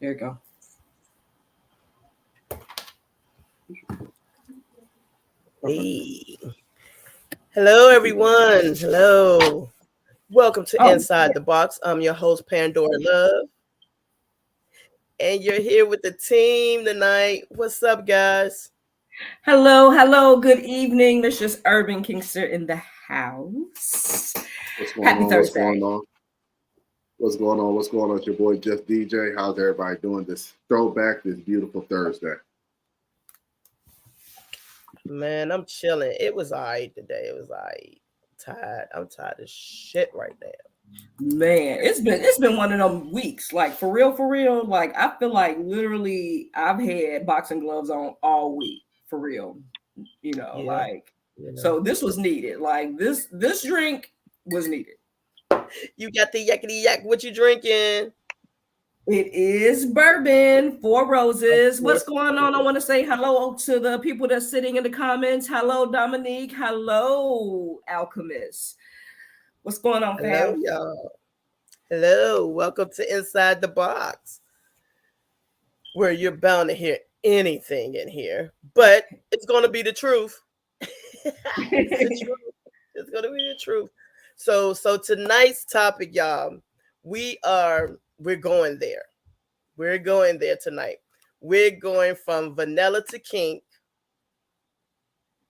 There you go. Hey. Hello, everyone. Hello. Welcome to Oh, Inside the Box. I'm your host, Pandora Love. And you're here with the team tonight. What's up, guys? hello. Good evening. Mistress Urban Kinkster in the house. What's going Happy on? What's going Thursday. on? What's going on? What's going on? It's your boy Just DJ. How's everybody doing this throwback, this beautiful Thursday? Man, I'm chilling. It was all right today. It was all right. Tired. I'm tired of shit right now. Man, it's been one of them weeks. Like for real. Like I feel like literally I've had boxing gloves on all week. For real. Yeah, Like you know. so this was needed. Like this drink was needed. You got the yakety yak. What you drinking? It is bourbon, Four Of Roses. What's course. going on? I want to say hello to the people that's sitting in the comments. Hello, Dominique. Hello, Alchemist. What's going on, Hello, fam? y'all. Hello. Welcome to Inside the Box, where you're bound to hear anything in here, but it's going to be the truth. It's the truth. It's going to be the truth. So tonight's topic, y'all, we're going there. We're going there tonight. We're going from vanilla to kink,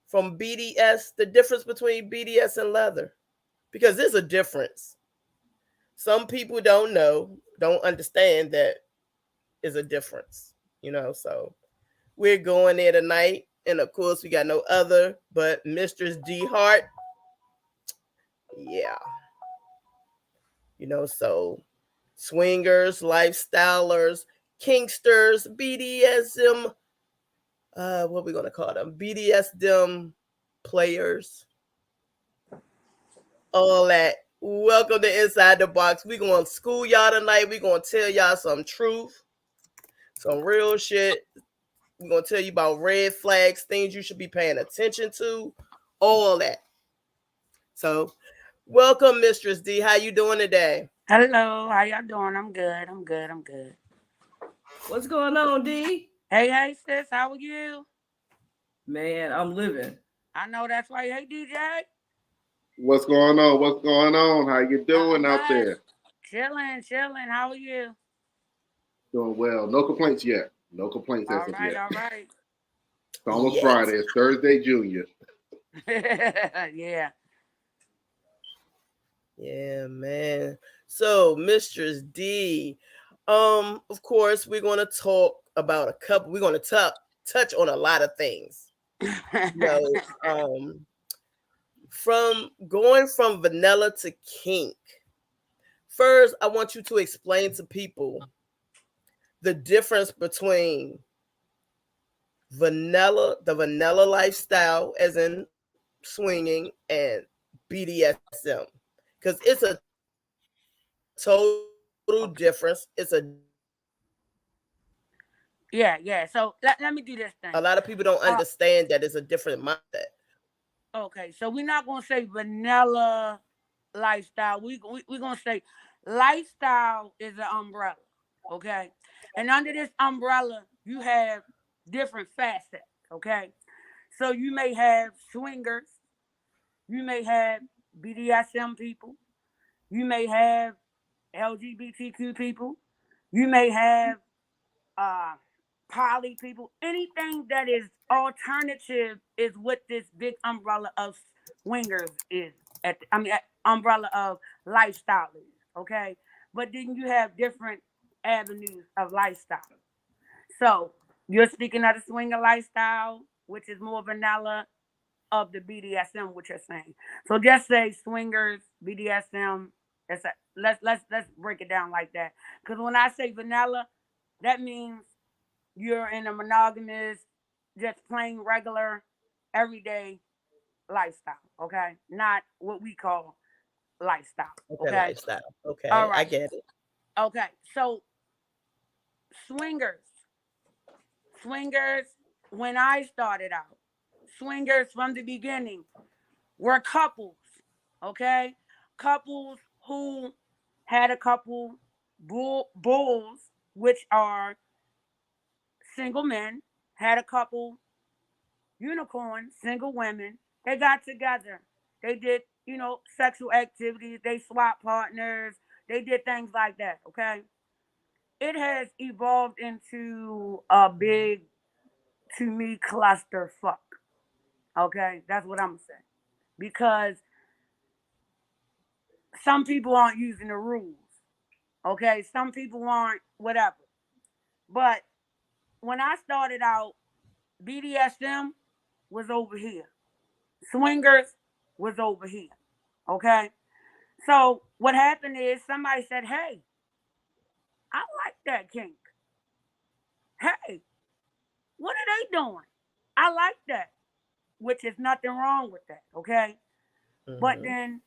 from BDS, the difference between BDS and leather, because there's a difference. Some people don't know, don't understand that is a difference, so we're going there tonight. And of course, we got no other but Mistress D Hart. Yeah. So swingers, lifestylers, kinksters, BDSM, what we gonna call them? BDSM players, all that. Welcome to Inside the Box. We gonna school y'all tonight. We gonna tell y'all some truth, some real shit. We're gonna tell you about red flags, things you should be paying attention to, all that. So, welcome, Mistress D. How you doing today? Hello, how y'all doing? I'm good. What's going on, D? Hey, sis, how are you? Man, I'm living. I know that's right. Hey, DJ. What's going on? What's going on? How you Not doing out much. there? Chilling. How are you? Doing well. No complaints yet. No complaints as All of right, yet. all right. It's almost Yes. Friday. It's Thursday, Junior. Yeah. Yeah, man. So, Mistress D, of course, we're gonna talk about a couple. We're gonna touch on a lot of things. You know, from going from vanilla to kink. First, I want you to explain to people the difference between the vanilla lifestyle, as in swinging, and BDSM, because it's a total difference. It's a different mindset. Yeah. So let me do A this lot of thing. people don't Uh, understand that it's a different mindset. okay, so we're not gonna say vanilla lifestyle. We gonna say lifestyle is an umbrella. Okay, and under this umbrella, you have different facets. Okay, so you may have swingers, you may have BDSM people, you may have LGBTQ people, you may have uh, poly people. Anything that is alternative is what this big umbrella of swingers is. Umbrella of lifestyle is. Okay, but then you have different avenues of lifestyle. So you're speaking of the swinger lifestyle, which is more vanilla of the BDSM, what you're saying. So just say swingers, BDSM. Let's break it down like that. Because when I say vanilla, that means you're in a monogamous, just plain regular, everyday lifestyle. Okay, not what we call lifestyle. Okay, Okay, lifestyle. Okay, all I right. get it. Okay, so swingers, swingers. When I started out, swingers from the beginning were couples, okay? Couples who had a couple bulls which are single men, had a couple unicorns, single women. They got together. They did, sexual activities. They swapped partners. They did things like that. Okay. It has evolved into a big, to me, cluster fuck. Okay. That's what I'm saying. Because some people aren't using the rules. Okay. Some people aren't whatever. But when I started out, BDSM was over here. Swingers was over here. Okay. So what happened is somebody said, "Hey, I like that kink. Hey, what are they doing? I like that," which is nothing wrong with that. Okay. But Mm-hmm. then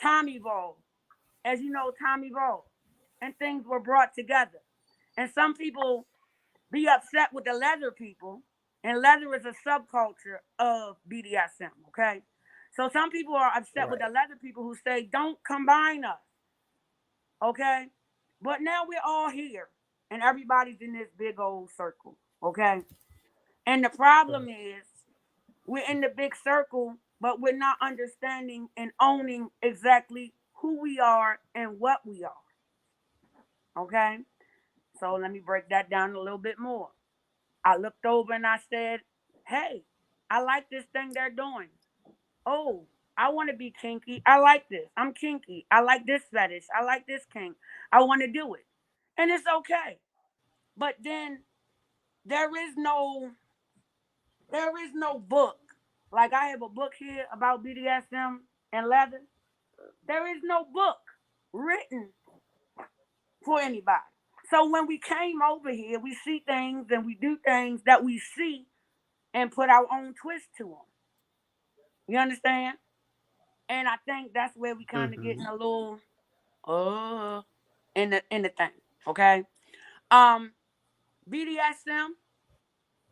time evolved. As you know, time evolved and things were brought together. And some people be upset with the leather people, and leather is a subculture of BDSM. Okay. So some people are upset with Right. the leather people who say, "Don't combine us." Okay. But now we're all here and everybody's in this big old circle. Okay. And the problem is we're in the big circle, but we're not understanding and owning exactly who we are and what we are. Okay. So let me break that down a little bit more. I looked over and I said, "Hey, I like this thing they're doing. Oh, I want to be kinky. I like this. I'm kinky. I like this fetish. I like this kink. I want to do it." And it's okay. But then there is no book. Like I have a book here about BDSM and leather. There is no book written for anybody. So when we came over here, we see things and we do things that we see and put our own twist to them. You understand? And I think that's where we kind of getting Mm-hmm. a little in the thing. Okay. Um, BDSM,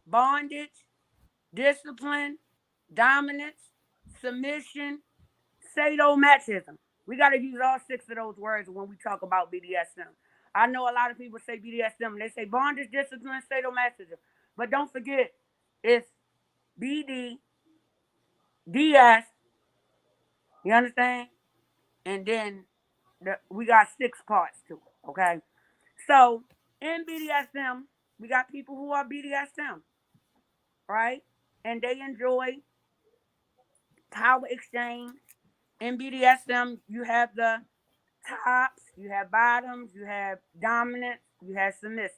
bondage, discipline, dominance, submission, sadomasochism. We got to use all six of those words when we talk about BDSM. I know a lot of people say BDSM. They say bondage, discipline, sadomasochism. But don't forget, it's BD, DS, you understand? And then we got six parts to it, okay? So in BDSM, we got people who are BDSM, right? And they enjoy power exchange. In BDSM, you have the tops, you have bottoms, you have dominant, you have submissives.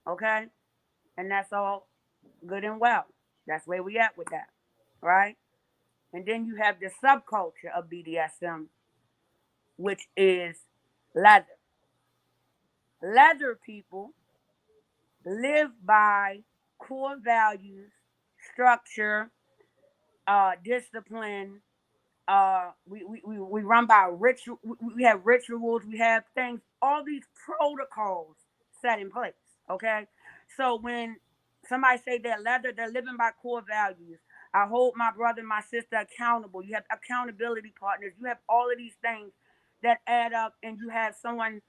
Okay? And that's all good and well. That's where we at with that. Right? And then you have the subculture of BDSM, which is leather. Leather people live by core values, structure, discipline. We run by ritual. We have rituals. We have things. All these protocols set in place. Okay, so when somebody say they're leather, they're living by core values. I hold my brother and my sister accountable. You have accountability partners. You have all of these things that add up, and you have someone,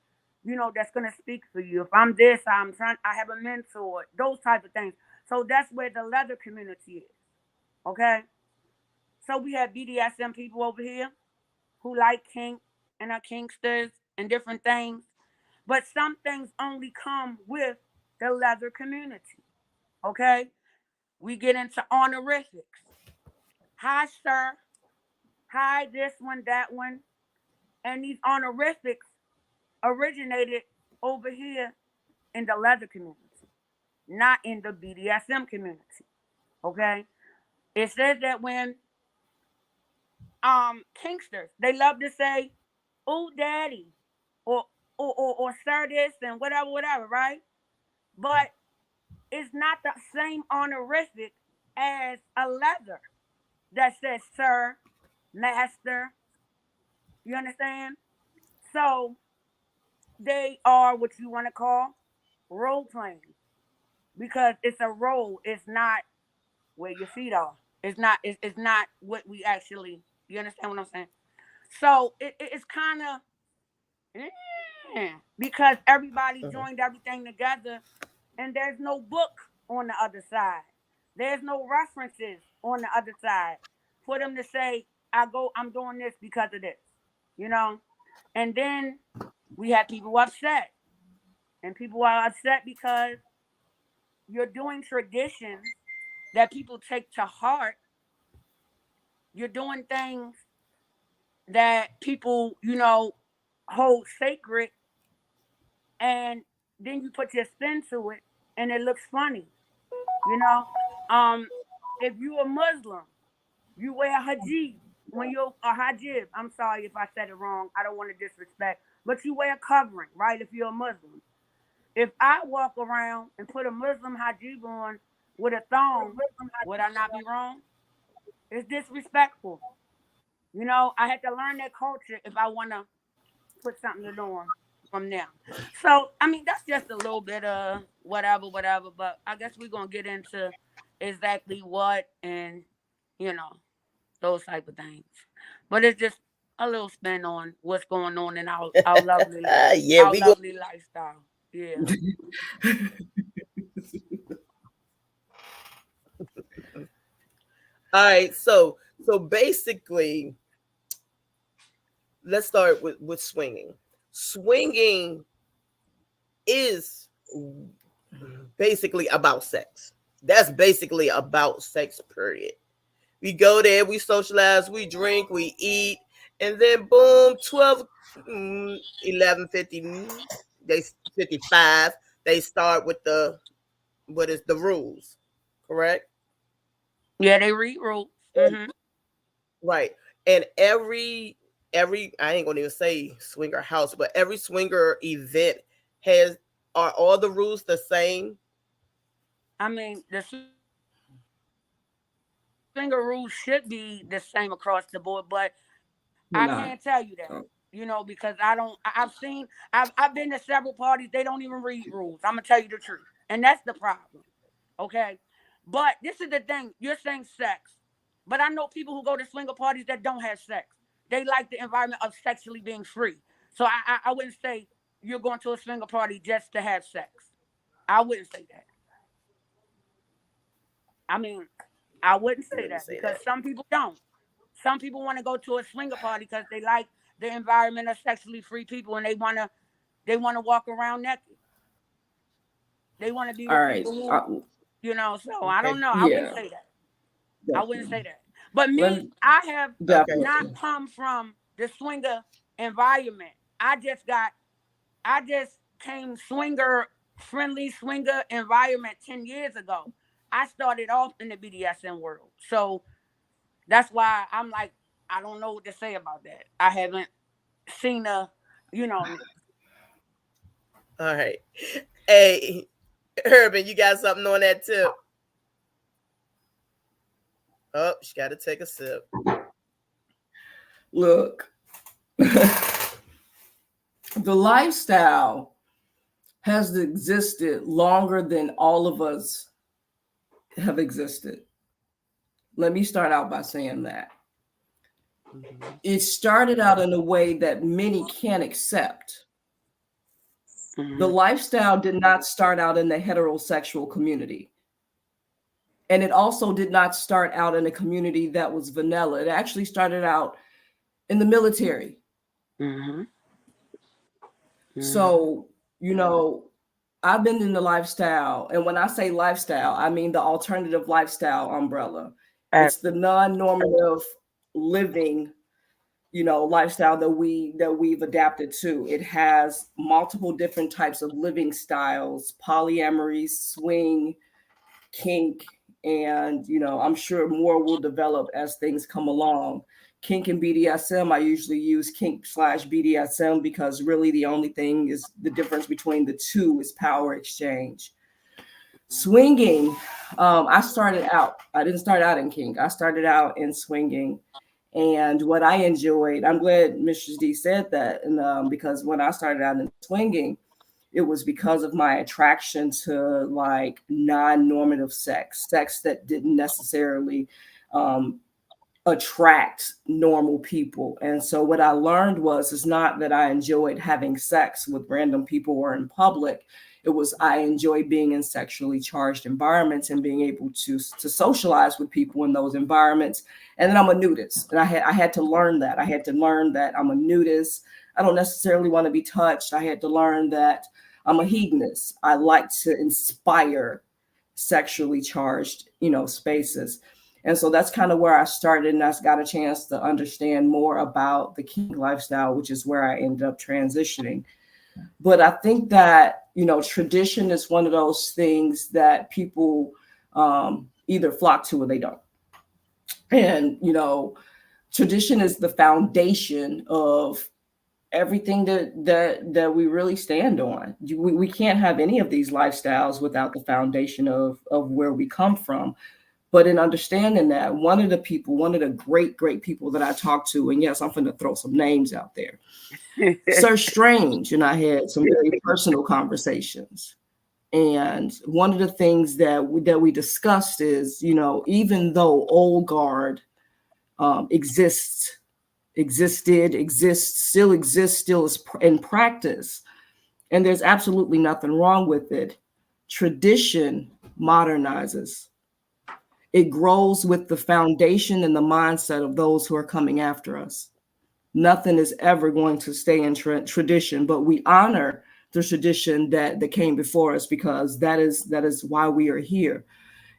that's gonna speak for you. If I'm this, I'm trying. I have a mentor. Those type of things. So that's where the leather community is. Okay. So we have BDSM people over here who like kink and are kinksters and different things. But some things only come with the leather community. Okay? We get into honorifics. Hi, sir. Hi, this one, that one. And these honorifics originated over here in the leather community, not in the BDSM community. Okay? It says that when kinksters, they love to say, "Oh, daddy," or or sir this and whatever, whatever, right? But it's not the same honorific as a leather that says sir, master. You understand? So they are what you want to call role playing because it's a role. It's not where your feet are. It's not. It's not what we actually. You understand what I'm saying? So it's kind of Yeah, because everybody Mhm. joined everything together, and there's no book on the other side. There's no references on the other side for them to say, I'm doing this because of this, you know? And then we had people upset. And people are upset because you're doing traditions that people take to heart. You're doing things that people, hold sacred, and then you put your spin to it, and it looks funny, you know. Um, if you're a Muslim, you wear hijab when you're a hijab. I'm sorry if I said it wrong. I don't want to disrespect, but you wear a covering, right? If you're a Muslim. If I walk around and put a Muslim hijab on with a thong, would I not be wrong? It's disrespectful. I had to learn that culture if I want to put something on from them. So, I mean, that's just a little bit of whatever, whatever. But I guess we're going to get into exactly what and, you know, those type of things. But it's just a little spin on what's going on in our lovely, Yeah, our we go. lovely lifestyle. Yeah. All right, so basically, let's start with swinging. Swinging is basically about sex. That's basically about sex, period. We go there, we socialize, we drink, we eat, and then boom, 12, 11:50, they 55, they start with what is the rules, correct? Yeah, they read rules. Mm-hmm. Right. And every I ain't gonna even say swinger house, but every swinger event has are all the rules the same? I mean, the finger rules should be the same across the board, but We're I not. can't tell you that. Oh, Because I don't. I've been to several parties. They don't even read rules. I'm gonna tell you the truth, and that's the problem. Okay, but this is the thing. You're saying sex, but I know people who go to swinger parties that don't have sex. They like the environment of sexually being free. So I wouldn't say you're going to a swinger party just to have sex. I wouldn't say that. I mean, I wouldn't You say wouldn't that say because that. some people don't. Some people want to go to a swinger party because they like the environment of sexually free people, and they wanna walk around naked. They want to be all with right. people who, So I don't Okay. know. I wouldn't Yeah, say that. I wouldn't say definitely. that. But Let me, me, I have Okay. not definitely. come from the swinger environment. I just came friendly swinger environment 10 years ago. I started off in the BDSM world. So that's why I'm like, I don't know what to say about that. I haven't seen you know, All right. Hey, Urban, you got something on that tip? Oh, she got to take a sip. Look, the lifestyle has existed longer than all of us have existed. Let me start out by saying that. Mhm. It started out in a way that many can't accept. The mhm. lifestyle did not start out in the heterosexual community. And it also did not start out in a community that was vanilla. It actually started out in the military. Mhm. Mhm. So, you know, I've been in the lifestyle. And when I say lifestyle, I mean the alternative lifestyle umbrella. It's the Absolutely. non-normative living, lifestyle that we've adapted to. It has multiple different types of living styles, polyamory, swing, kink, and I'm sure more will develop as things come along. Kink and BDSM, I usually use kink/BDSM because really the only thing is the difference between the two is power exchange. Swinging, I didn't start out in kink, I started out in swinging. And what I enjoyed, I'm glad Mistress D said that, and because when I started out in swinging, it was because of my attraction to like non-normative sex that didn't necessarily um, attract normal people. And so what I learned was, it's not that I enjoyed having sex with random people or in public. It was, I enjoy being in sexually charged environments and being able to socialize with people in those environments. And then I'm a nudist, and I had to learn that. I had to learn that I'm a nudist. I don't necessarily want to be touched. I had to learn that I'm a hedonist. I like to inspire sexually charged, spaces. And so that's kind of where I started, and I got a chance to understand more about the kink lifestyle, which is where I ended up transitioning. But I think that, tradition is one of those things that people either flock to or they don't. And, tradition is the foundation of everything that we really stand on. We can't have any of these lifestyles without the foundation of where we come from. But in understanding that, one of the great people that I talked to, and yes, I'm going to throw some names out there, Sir Strange, and I had some very personal conversations. And one of the things that we discussed is, even though old guard exists, still is in practice, and there's absolutely nothing wrong with it. Tradition modernizes. It grows with the foundation and the mindset of those who are coming after us. Nothing is ever going to stay in tradition, but we honor the tradition that came before us, because that is why we are here.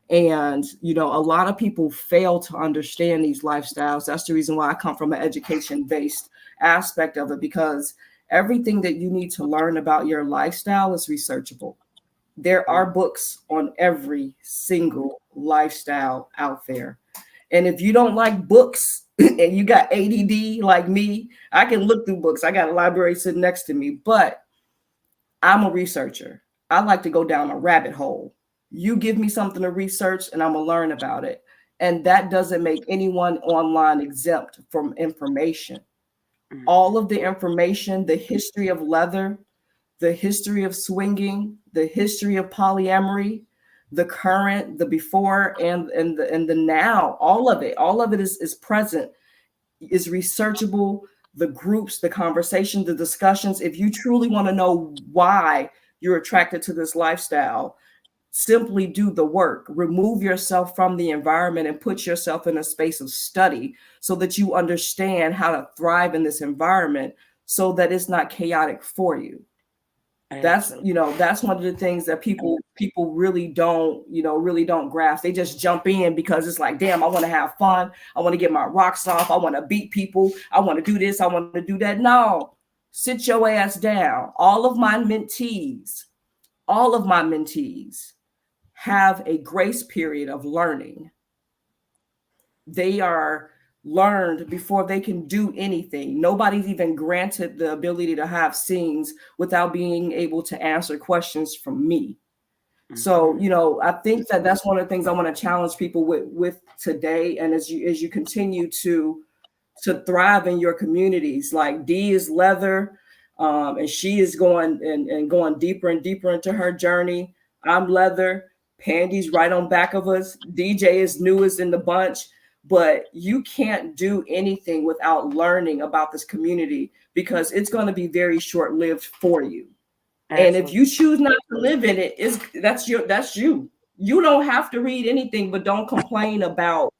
And, a lot of people fail to understand these lifestyles. That's the reason why I come from an education-based aspect of it, because everything that you need to learn about your lifestyle is researchable. There are books on every single lifestyle out there. And if you don't like books and you got ADD like me, I can look through books. I got a library sitting next to me, but I'm a researcher. I like to go down a rabbit hole. You give me something to research and I'm going to learn about it. And that doesn't make anyone online exempt from information. All of the information, the history of leather, the history of swinging, the history of polyamory, the current, the before, and the now, all of it is present, is researchable. The groups, the conversation, the discussions. If you truly want to know why you're attracted to this lifestyle, simply do the work. Remove yourself from the environment and put yourself in a space of study so that you understand how to thrive in this environment, so that it's not chaotic for you. That's one of the things that people really don't grasp. They just jump in because it's like, damn, I want to have fun. I want to get my rocks off. I want to beat people. I want to do this. I want to do that. No, sit your ass down. All of my mentees have a grace period of learning. They are learned before they can do anything. Nobody's even granted the ability to have scenes without being able to answer questions from me. So, I think that that's one of the things I want to challenge people with today. And as you continue to thrive in your communities, like D is leather, and she is going and going deeper and deeper into her journey. I'm leather. Pandy's right on back of us. DJ is newest in the bunch. But you can't do anything without learning about this community, because it's going to be very short-lived for you. Absolutely. And if you choose not to live in it, that's you. You don't have to read anything, but don't complain about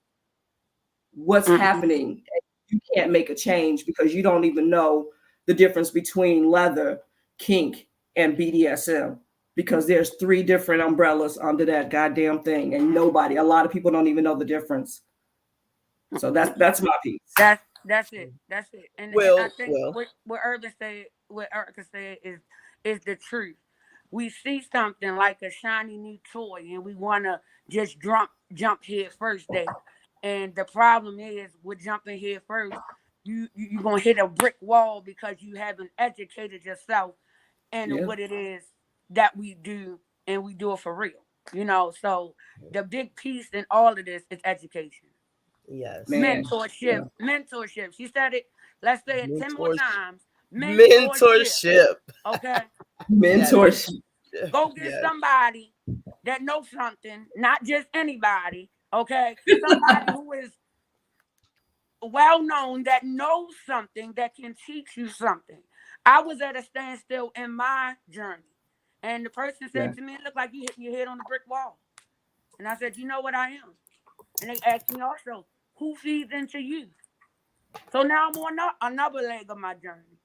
what's happening. You can't make a change because you don't even know the difference between leather, kink, and BDSM, because there's 3 different umbrellas under that goddamn thing, and a lot of people don't even know the difference. So that's my piece. That's it. And I think what Urban said, what Erica said is the truth. We see something like a shiny new toy and we want to just jump head first there. And the problem is, with jumping head first, you're going to hit a brick wall because you haven't educated yourself in what it is that we do, and we do it for real. So the big piece in all of this is education. Yes. Mentorship. She said it. Let's say it 10 more times. Mentorship. Okay. Mentorship. Go get somebody that knows something, not just anybody. Okay. Somebody who is well known that knows something that can teach you something. I was at a standstill in my journey. And the person Yeah. said to me, it looked like you hitting your head on the brick wall. And I said, you know what I am? And they asked me also, who feeds into you? So now I'm on another leg of my journey.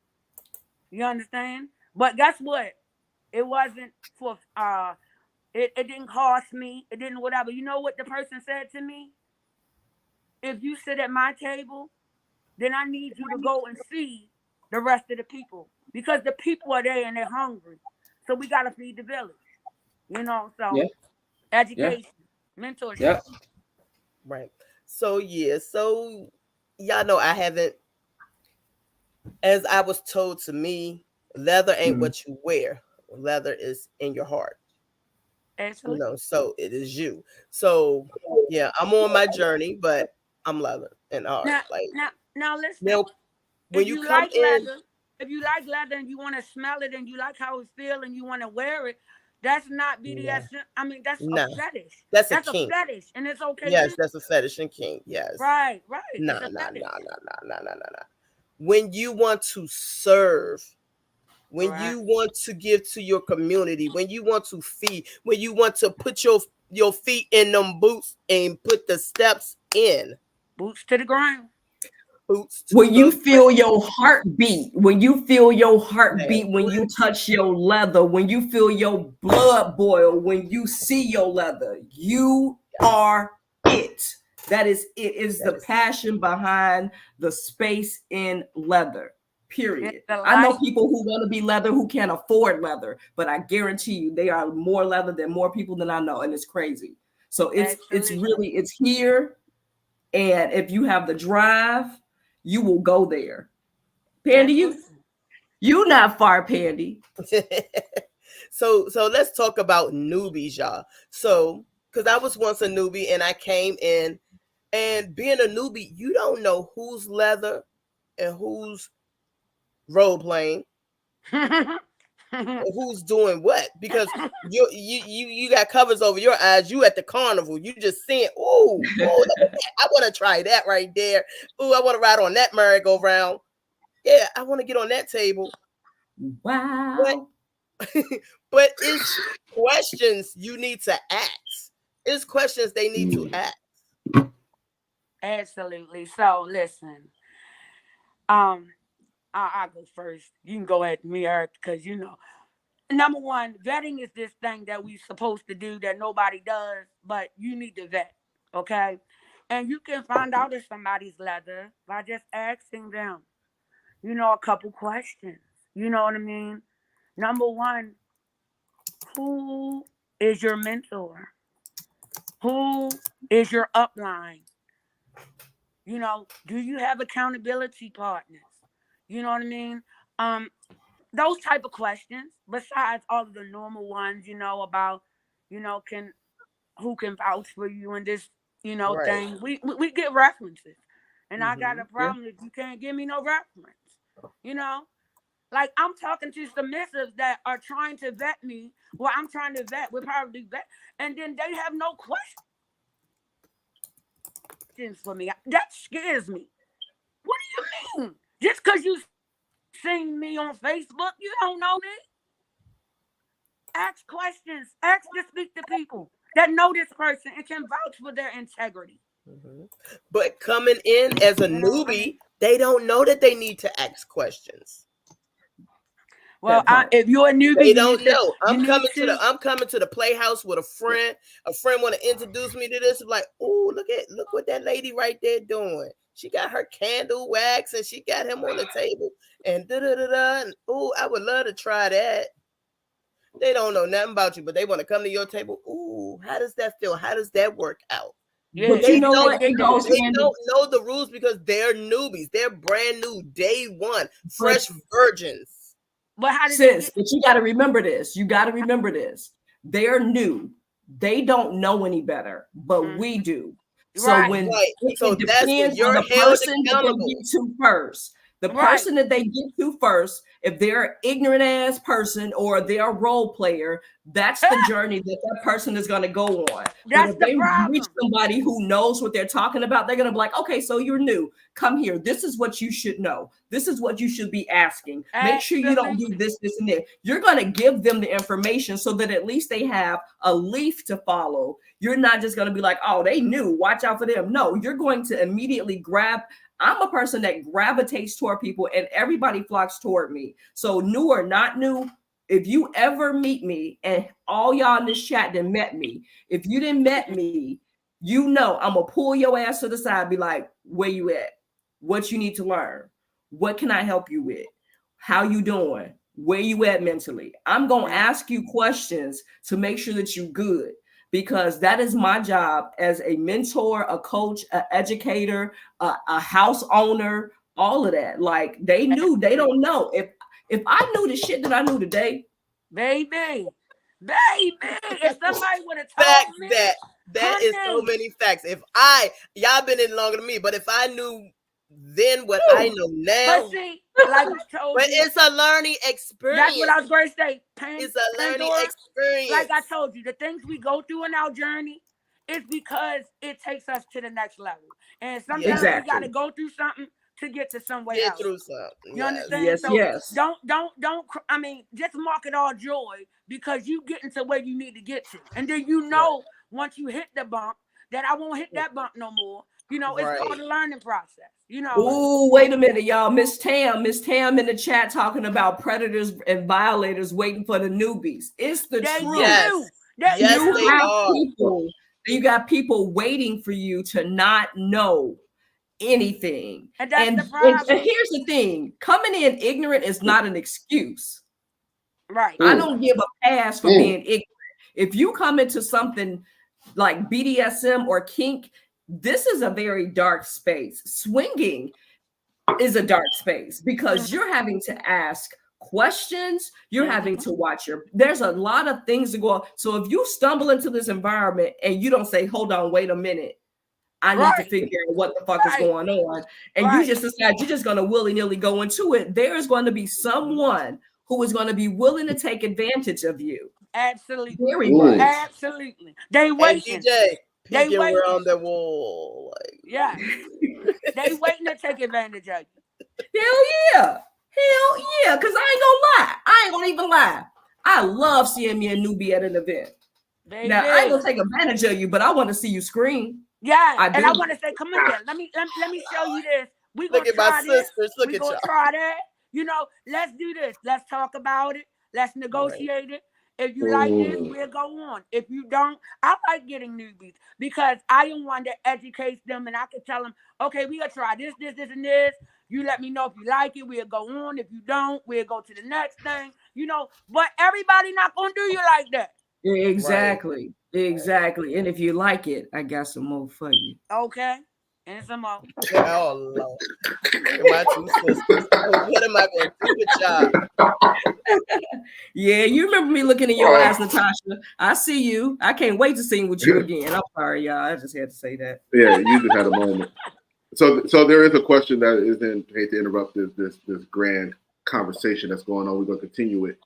You understand? But guess what? It wasn't for it didn't cost me. It didn't whatever. You know what the person said to me? If you sit at my table, then I need you to go and see the rest of the people. Because the people are there and they're hungry. So we gotta feed the village. You know, Yeah. so Yeah. education, mentorship. Yeah. Right. So yeah, so y'all know I haven't, as I was told to me, leather ain't Mm. what you wear. Leather is in your heart. You Actually. know, so it is you. So yeah, I'm on my journey, but I'm leather and art. Now Like now listen. now when If you you come like in, leather, if you like leather and you want to smell it and you like how it feels and you want to wear it, that's not nah, BDSM. I mean, that's a nah, fetish. that's a That's a kink. fetish, and it's okay Yes, too. that's a fetish and kink. Yes. Right, right. Nah, It's a nah, fetish. nah, nah, nah, nah, nah, nah, nah. When you want to serve, when Right. you want to give to your community, when you want to feed, when you want to put your feet in them boots and put the steps in, Boots to the ground. boots to When the you ground. feel your heartbeat, when you feel your Man, heartbeat, when you touch your leather, when you feel your blood boil, when you see your leather, you yes, are it. That is it. Is the yes. passion behind the space in leather. It's Period. the I know life. people who want to be leather who can't afford leather, but I guarantee you they are more leather than more people than I know, and it's crazy. So it's Actually, really it's here, and if you have the drive, you will go there. Pandy, listen. you not far, Pandy. So let's talk about newbies, y'all. So because I was once a newbie and I came in, and being a newbie, you don't know who's leather and who's role playing and who's doing what, because you got covers over your eyes. You at the carnival, you just seeing, oh, look at that. I want to try that right there. Oh, I want to ride on that merry-go-round. Yeah, I want to get on that table. But Wow. but it's questions you need to ask. It's questions they need to ask. Absolutely. So listen. Um, I'll go first. You can go at me, Eric, because you know. Number one, vetting is this thing that we supposed to do that nobody does, but you need to vet, okay? And you can find out if somebody's leather by just asking them, you know, a couple questions. You know what I mean? Number one, who is your mentor? Who is your upline? You know, do you have accountability partners? You know what I mean? Um, those type of questions, besides all of the normal ones, you know, about, you know, can who can vouch for you in this, you know, Right. thing. We get references. And I got Mm-hmm. a Yeah. problem if you can't give me no reference. You know? Like I'm talking to submissives that are trying to vet me. Well, I'm trying to vet, we're probably vet, and then they have no questions for me. That scares me. What do you mean? Just because you seen me on Facebook, you don't know me? Ask questions. Ask to speak to people that know this person and can vouch for their integrity. Mm-hmm. But coming in as a You know what I newbie, mean? they don't know that they need to ask questions. Well, That part. if you're a They newbie, don't know. you need to. I'm coming to the playhouse with a friend. A friend want to introduce me to this. I'm like, oh, look what that lady right there doing. She got her candle wax and she got him on the table and da da da da. And oh, I would love to try that. They don't know nothing about you, but they want to come to your table. Ooh, how does that feel? How does that work out? Yeah, But you know what? they It goes do. They hand in, don't know the rules because they're newbies. They're brand new, day one, but fresh virgins. But how did they sis, get? but you got to remember this. You got to remember this. They're new. They don't know any better, but Mm, we do. So right. when Right. it So that's where depends on you're the held person that they accountable. get to first. The Right. person that they get to first, if they're an ignorant ass person or they're a role player, that's the journey that that person is going to go on. But That's if the they reach problem. somebody who knows what they're talking about, they're going to be like, okay, so you're new. Come here. This is what you should know. This is what you should be asking. Make sure you don't do Absolutely. this, and that. You're going to give them the information so that at least they have a leaf to follow. You're not just going to be like, oh, they knew. Watch out for them. No, you're going to immediately grab. I'm a person that gravitates toward people and everybody flocks toward me. So new or not new, if you ever meet me and all y'all in this chat that met me, if you didn't met me, you know I'm gonna pull your ass to the side, be like, where you at? What you need to learn? What can I help you with? How you doing? Where you at mentally? I'm gonna ask you questions to make sure that you're good, because that is my job as a mentor, a coach, an educator, a house owner, all of that. Like they knew, they don't know. If I knew the shit that I knew today, Baby. If somebody would have Facts told me, that is so honey, many facts. If y'all been in longer than me, but if I knew then what I know but now, see, like I told but you, it's a learning experience. that's what I was going to say. It's a learning Pandora, experience. like I told you, the things we go through in our journey is because it takes us to the next level. And sometimes Yes. we got exactly. to go through something to get to somewhere Get else. through something. You Yes. understand? Yes, So yes. don't. I mean, just mark it all joy because you getting to where you need to get to, and then you know once you hit the bump that I won't hit that bump no more. You know, it's called a learning process. You know. Ooh, wait a minute, y'all. Miss Tam in the chat talking about predators and violators waiting for the newbies. It's the They truth. Yes. do. They Yes, You they have are. people, you got people waiting for you to not know anything. And that's the And problem. here's the thing: coming in ignorant is not an excuse. Right. I don't give a pass for being ignorant. If you come into something like BDSM or kink, this is a very dark space. Swinging is a dark space because you're having to ask questions, you're having to watch there's a lot of things to go on. So if you stumble into this environment and you don't say, hold on, wait a minute, I need to figure out what the fuck is going on, and you just decide you're just going to willy-nilly go into it, there is going to be someone who is going to be willing to take advantage of you. Absolutely. Very much. Absolutely. They Hey waiting. DJ, They peeking waiting. around the wall. Like, Yeah. They waiting to take advantage of you. Hell yeah. Because I ain't gonna lie. I ain't gonna even lie. I love seeing me a newbie at an event. Baby. Now, I ain't gonna take advantage of you, but I want to see you scream. Yeah. I And do. I want to say, come in here. Let me show you this. We look gonna at my try this. sisters. Look We at gonna y'all. try that. You know, let's do this. Let's talk about it. Let's negotiate it. If you like this, we'll go on. If you don't, I like getting newbies because I am one that educates them, and I can tell them, okay, we gonna try this, and this. You let me know if you like it. We'll go on. If you don't, we'll go to the next thing. You know, but everybody not gonna do you like that. Exactly. Exactly. And if you like it, I got some more for you. Okay. And some more. Oh Lord. Look at my two sisters. What am I gonna do with y'all? Yeah, you remember me looking in your eyes, Natasha. I see you. I can't wait to sing with you again. I'm sorry, y'all. I just had to say that. Yeah, you just had a moment. So there is a question that is in. Hate to interrupt this grand conversation that's going on. We're gonna continue it.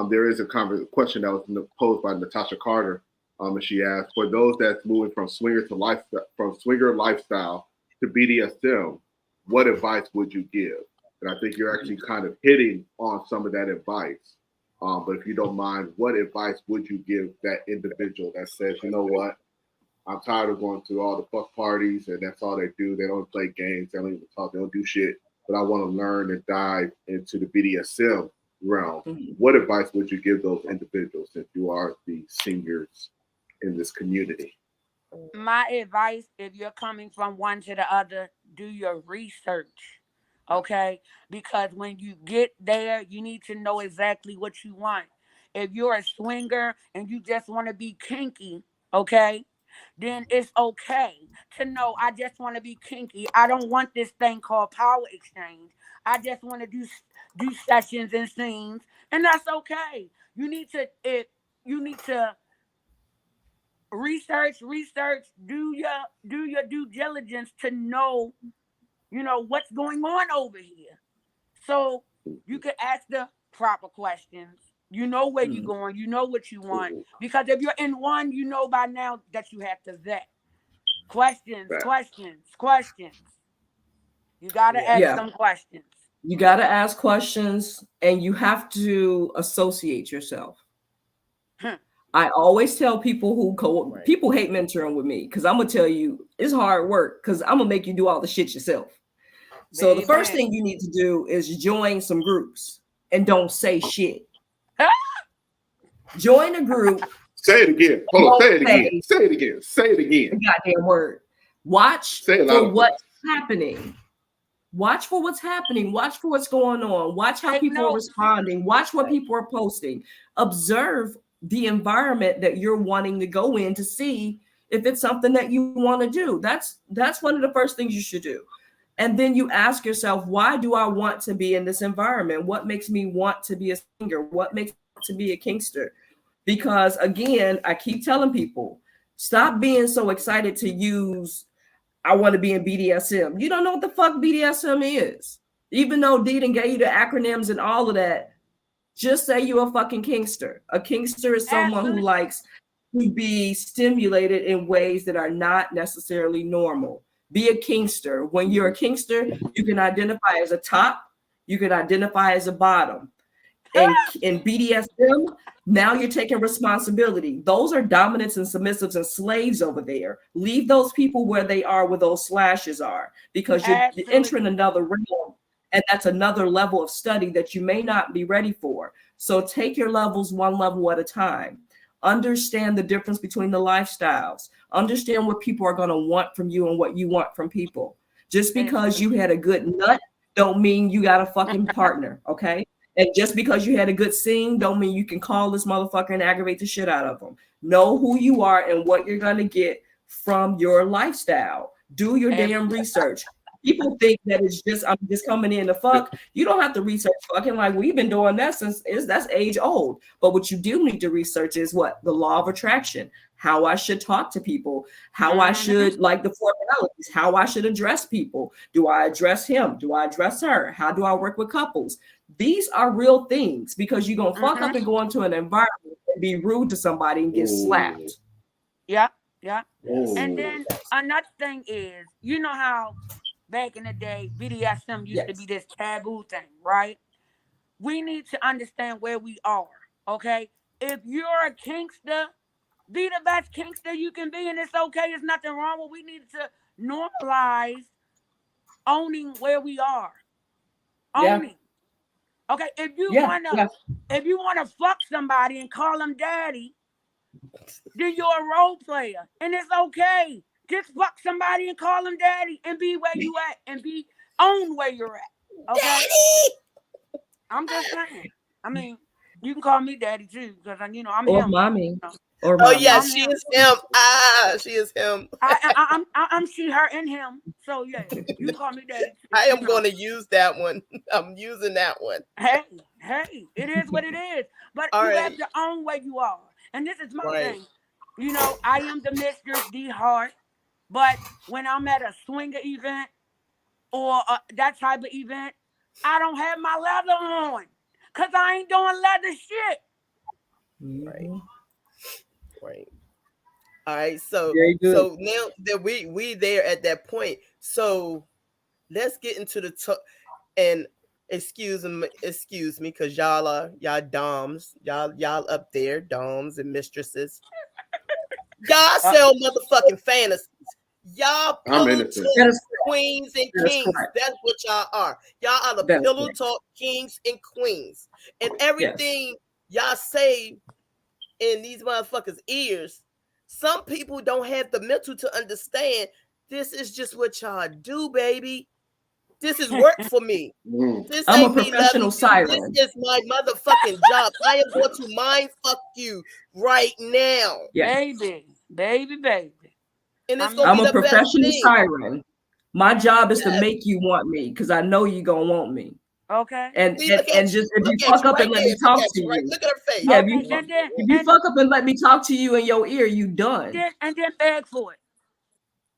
There is a question that was posed by Natasha Carter. And she asked, for those that's moving from swinger lifestyle to BDSM, what advice would you give? And I think you're actually kind of hitting on some of that advice. But if you don't mind, what advice would you give that individual that says, you know what, I'm tired of going to all the fuck parties and that's all they do. They don't play games. They don't even talk. They don't do shit. But I want to learn and dive into the BDSM realm. What advice would you give those individuals if you are the seniors in this community? My advice, if you're coming from one to the other, do your research. Okay? Because when you get there, you need to know exactly what you want. If you're a swinger and you just want to be kinky, okay? Then it's okay to know I just want to be kinky. I don't want this thing called power exchange. I just want to do sessions and scenes, and that's okay. You need to research, do your due diligence to know, what's going on over here. So you could ask the proper questions. You know where you're going. You know what you want. Because if you're in one, you know by now that you have to vet. Questions, Right. questions, questions. You got to Yeah. ask Yeah. some questions. You got to ask questions and you have to associate yourself. I always tell people people hate mentoring with me because I'm going to tell you it's hard work because I'm going to make you do all the shit yourself. So the first thing you need to do is join some groups and don't say shit. Join a group. Say it again. Hold on. Say it again. Say it again. Say it again. The goddamn word. Watch for what's happening. Watch for what's happening. Watch for what's going on. Watch how people are responding. Watch what people are posting. Observe the environment that you're wanting to go in to see if it's something that you want to do. That's one of the first things you should do. And then you ask yourself, why do I want to be in this environment? What makes me want to be a singer? What makes me want to be a kinkster? Because again, I keep telling people, stop being so excited to use, I want to be in BDSM. You don't know what the fuck BDSM is. Even though Deedon gave you the acronyms and all of that, just say you're a fucking kinkster. A kinkster is someone who likes to be stimulated in ways that are not necessarily normal. Be a kinkster. When you're a kinkster, you can identify as a top, you can identify as a bottom. And in BDSM, now you're taking responsibility. Those are dominants and submissives and slaves over there. Leave those people where they are, where those slashes are, because you're entering another realm. And that's another level of study that you may not be ready for. So take your levels one level at a time. Understand the difference between the lifestyles. Understand what people are going to want from you and what you want from people. Just because you had a good nut don't mean you got a fucking partner, okay? And just because you had a good sing don't mean you can call this motherfucker and aggravate the shit out of them. Know who you are and what you're going to get from your lifestyle. Do your damn research. People think that it's just, I'm just coming in to fuck. You don't have to research fucking. Like, we've been doing that since that's age old. But what you do need to research is what? The law of attraction, how I should talk to people, how I should, like the formalities, how I should address people. Do I address him? Do I address her? How do I work with couples? These are real things, because you're going to fuck up and go into an environment and be rude to somebody and get slapped. Yeah. And then another thing is, you know how back in the day, BDSM used to be this taboo thing, right? We need to understand where we are, okay? If you're a kinkster, be the best kinkster you can be, and it's okay. There's nothing wrong with. We need to normalize owning where we are. Owning. Okay, if you wanna fuck somebody and call them daddy, then you're a role player, and it's okay. Just fuck somebody and call them daddy and be where you at and be own where you're at. Okay. Daddy! I'm just saying. I mean, you can call me daddy too, because I'm or him. Mommy. You know? Or mommy. Yeah, she is him. She is him. I'm she, her, and him. So yeah, you call me daddy. I am going to use that one. I'm using that one. Hey, it is what it is. But you have to own where you are. And this is my thing. You know, I am the Mistress D Heart. But when I'm at a swinger event or that type of event, I don't have my leather on, because I ain't doing leather shit. Right. All right. So now that we there at that point, so let's get into the and excuse me, because y'all doms, y'all up there, doms and mistresses. Y'all sell motherfucking fantasies. Y'all pillow talk queens and kings. That's what y'all are. Y'all are the pillow talk kings and queens. And everything y'all say in these motherfuckers' ears, some people don't have the mental to understand this is just what y'all do, baby. This is work for me. This I'm ain't a professional siren. This is my motherfucking job. I am going to mind fuck you right now. Baby. And it's I'm a professional siren. My job is to make you want me, because I know you're gonna want me. Okay. And just if you fuck up and let me talk to you. Look at her face. Yeah, if you fuck up and let me talk to you in your ear, you done. And then beg for it.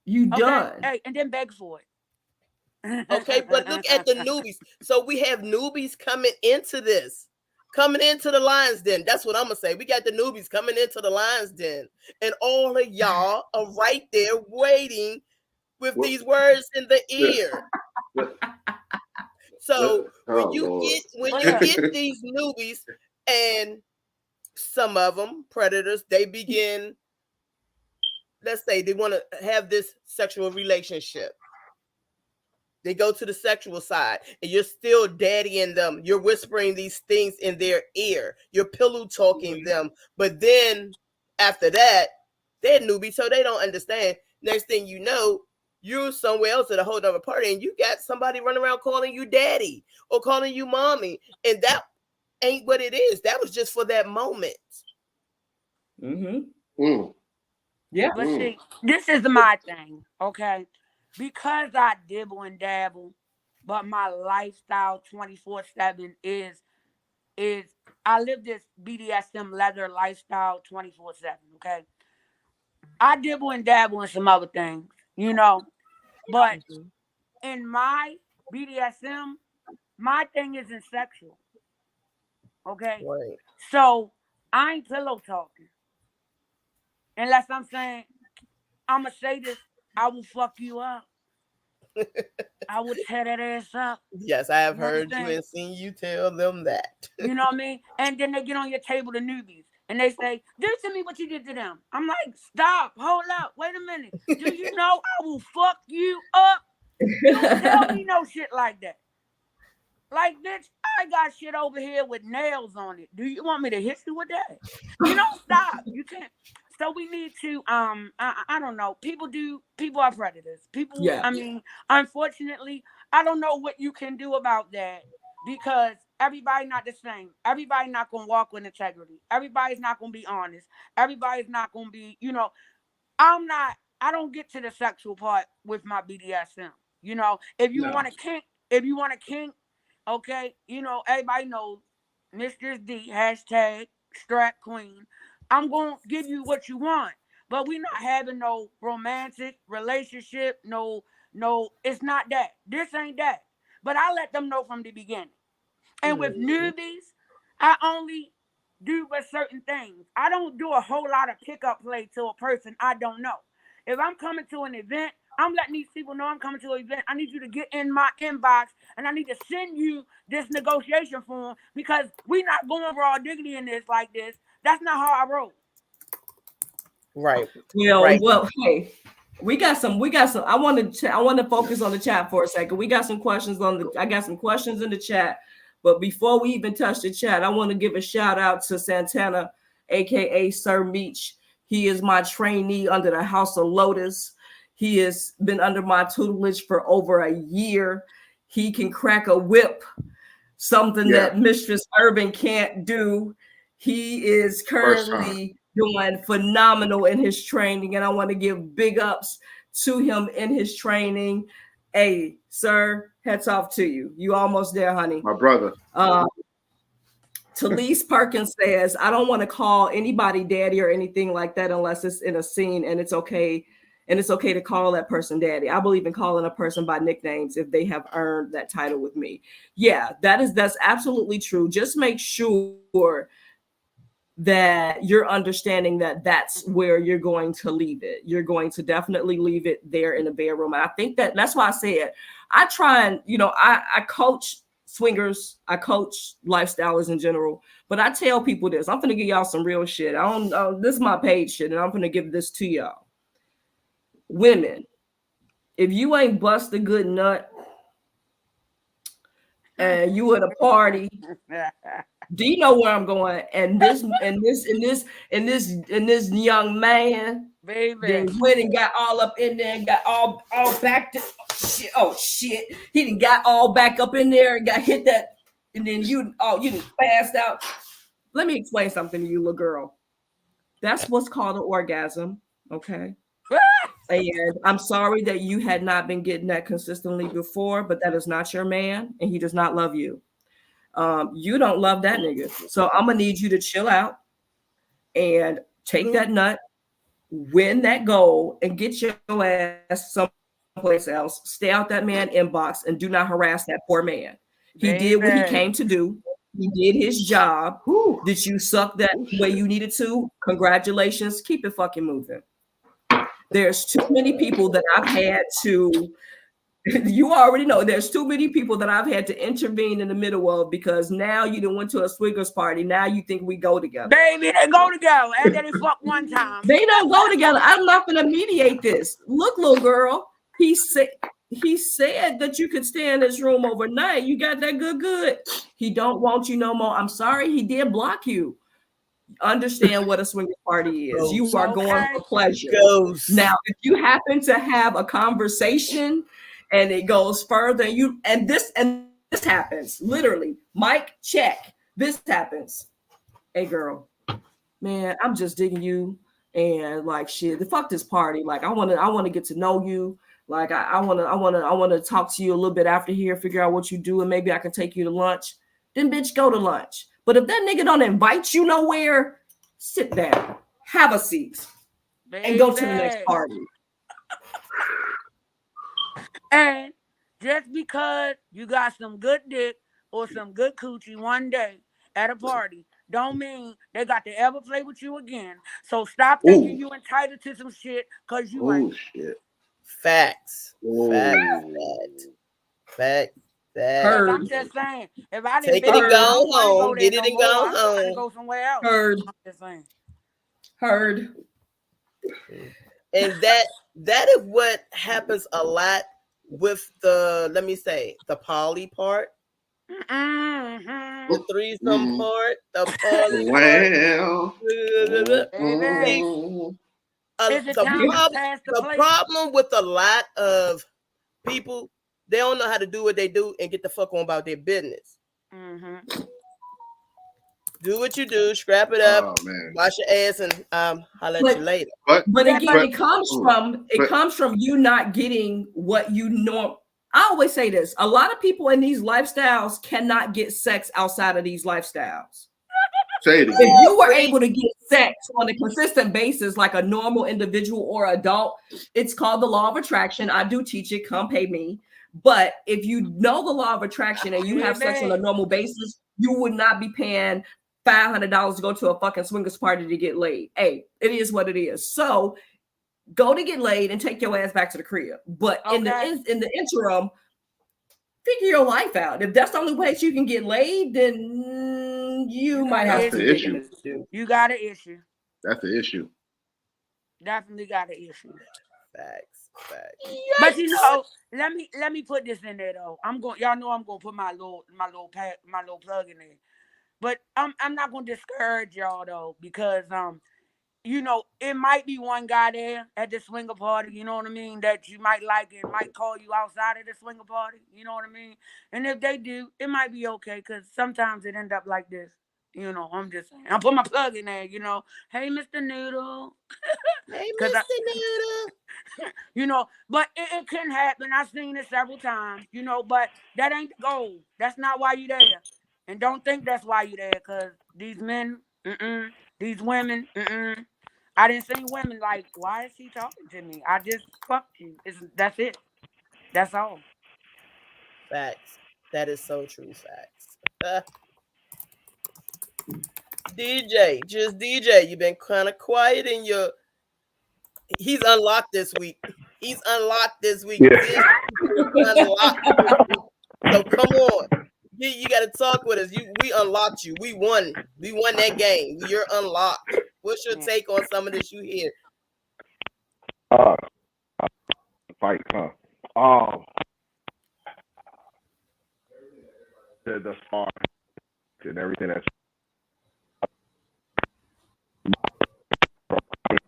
You done. Hey, and then beg for it. Okay, but look at the newbies. So we have newbies coming into this, coming into the Lions Den. That's what I'm gonna say. We got the newbies coming into the Lions Den, and all of y'all are right there waiting with What? these words in the Yeah. ear. Yeah. So when Oh you Lord. get these newbies, and some of them predators, they begin. Let's say they want to have this sexual relationship. They go to the sexual side, and you're still daddying them. You're whispering these things in their ear. You're pillow talking them. But then after that, they're newbies, so they don't understand. Next thing you know, you're somewhere else at a whole other party, and you got somebody running around calling you daddy or calling you mommy. And that ain't what it is. That was just for that moment. Mm. Yeah. But see, this is my thing, okay? Because I dibble and dabble, but my lifestyle 24/7 is I live this BDSM leather lifestyle 24/7, okay? I dibble and dabble in some other things, but Mhm. in my BDSM, my thing isn't sexual, okay? Right. So I ain't pillow talking unless I'm saying I'ma say this, I will fuck you up. I will tear that ass up. Yes, I have You heard you understand? and seen you tell them that. You know what I mean? And then they get on your table, the newbies, and they say, "Do to me what you did to them." I'm like, "Stop, hold up, wait a minute. Do you know I will fuck you up? Don't tell me no shit like that. Like, bitch, I got shit over here with nails on it. Do you want me to hit you with that? Stop. You can't. So we need to I don't know. People are predators. People, Yeah. I mean, unfortunately, I don't know what you can do about that because everybody not the same. Everybody not gonna walk with integrity. Everybody's not gonna be honest. Everybody's not gonna be, I don't get to the sexual part with my BDSM. If you No. want to kink, if you want to kink, okay, everybody knows Mistress D, hashtag strap queen. I'm going to give you what you want. But we not having no romantic relationship, no, it's not that. This ain't that. But I let them know from the beginning. And with Mhm. newbies, I only do but certain things. I don't do a whole lot of pickup play to a person I don't know. If I'm coming to an event, I'm letting these people know I'm coming to an event. I need you to get in my inbox and I need to send you this negotiation form because we not going raw diggity in this like this. That's not how I roll. Right. Well, Right. well, hey, we got some. I want to focus on the chat for a second. We got some questions I got some questions in the chat. But before we even touch the chat, I want to give a shout out to Santana, aka Sir Meech. He is my trainee under the House of Lotus. He has been under my tutelage for over a year. He can crack a whip, something Yeah. that Mistress Urban can't do. He is First time. currently doing phenomenal in his training, and I want to give big ups to him in his training. Hey, sir, hats off to you. You almost there, honey. My brother. Talise Perkins says, I don't want to call anybody daddy or anything like that unless it's in a scene and it's okay. And it's okay to call that person daddy. I believe in calling a person by nicknames if they have earned that title with me. Yeah, that's absolutely true. Just make sure that you're understanding that that's where you're going to leave it. You're going to definitely leave it there in the bedroom. And I think that's why I said I try and, I coach swingers, I coach lifestylers in general, but I tell people this. I'm going to give y'all some real shit. I don't know. This is my page shit, and I'm going to give this to y'all. Women, if you ain't bust a good nut and you at a party, do you know where I'm going? And this young man Baby. then went and got all up in there and got all back to shit. Oh shit. He done got all back up in there and got hit that, and then you done passed out. Let me explain something to you, little girl. That's what's called an orgasm. Okay. And I'm sorry that you had not been getting that consistently before, but that is not your man, and he does not love you. You don't love that nigga. So I'm gonna need you to chill out and take that nut, win that goal, and get your ass someplace else. Stay out that man inbox and do not harass that poor man. He did what he Baby. came to do. He did his job. Whew. Did you suck that Oh, the way shit. you needed to? Congratulations. Keep it fucking moving. There's too many people that I've had to, you already know, there's too many people that I've had to intervene in the middle of because now you done went to a swingers party. Now you think we go together. Baby, they go together after they fuck one time. They don't go together. I'm not going to mediate this. Look, little girl, he said that you could stay in his room overnight. You got that good. He don't want you no more. I'm sorry, he did block you. Understand what a swingers party is. You are going for pleasure. Now, if you happen to have a conversation and it goes further, and this happens literally. Mike, check. This happens. Hey, girl, man, I'm just digging you, and like shit. The fuck this party. Like, I want to get to know you. Like, I want to talk to you a little bit after here, figure out what you do, and maybe I can take you to lunch. Then, bitch, go to lunch. But if that nigga don't invite you nowhere, sit down, have a seat, and go to the next party. And just because you got some good dick or some good coochie one day at a party, don't mean they got to ever play with you again. So stop thinking you entitled to some shit because you ain't. Shit. Facts. Fact. I'm just saying, if I didn't take it and go home, get it and go home. I'm go somewhere else. Heard. I'm just saying. Heard. And that is what happens a lot with the poly part, the threesome part, the poly part. The problem with a lot of people, they don't know how to do what they do and get the fuck on about their business. Do what you do, scrap it up, wash your ass, and holler at you later. But again, it comes from you not getting what you know. I always say this: a lot of people in these lifestyles cannot get sex outside of these lifestyles. Say it again. If you were able to get sex on a consistent basis, like a normal individual or adult, it's called the law of attraction. I do teach it. Come pay me. But if you know the law of attraction and you have sex on a normal basis, you would not be paying $500 to go to a fucking swingers party to get laid. Hey, it is what it is. So go to get laid and take your ass back to the crib. But in the interim, figure your life out. If that's the only way you can get laid, then you might have to issue. You got an issue. That's the issue. Definitely got an issue. Facts. But you know, let me put this in there though. Y'all know I'm gonna put my little plug in there. But I'm not gonna discourage y'all though, because you know, it might be one guy there at the swinger party, you know what I mean, that you might like and might call you outside of the swinger party, you know what I mean? And if they do, it might be okay, because sometimes it end up like this. You know, I'm just saying. I'll put my plug in there, you know. Hey, Mr. Noodle. Hey, Mr. Noodle. You know, but it can happen. I've seen it several times, you know, but that ain't the goal. That's not why you there. And don't think that's why you there, because these men, these women, I didn't see women like, why is she talking to me? I just fucked you. That's it. That's all. Facts. That is so true. Facts. DJ, you've been kind of quiet in your. He's unlocked this week. Yeah. Unlocked. So come on. You got to talk with us. We unlocked you. We won that game. You're unlocked. What's your take on some of this you hear? Fight, huh? Thus far and everything that's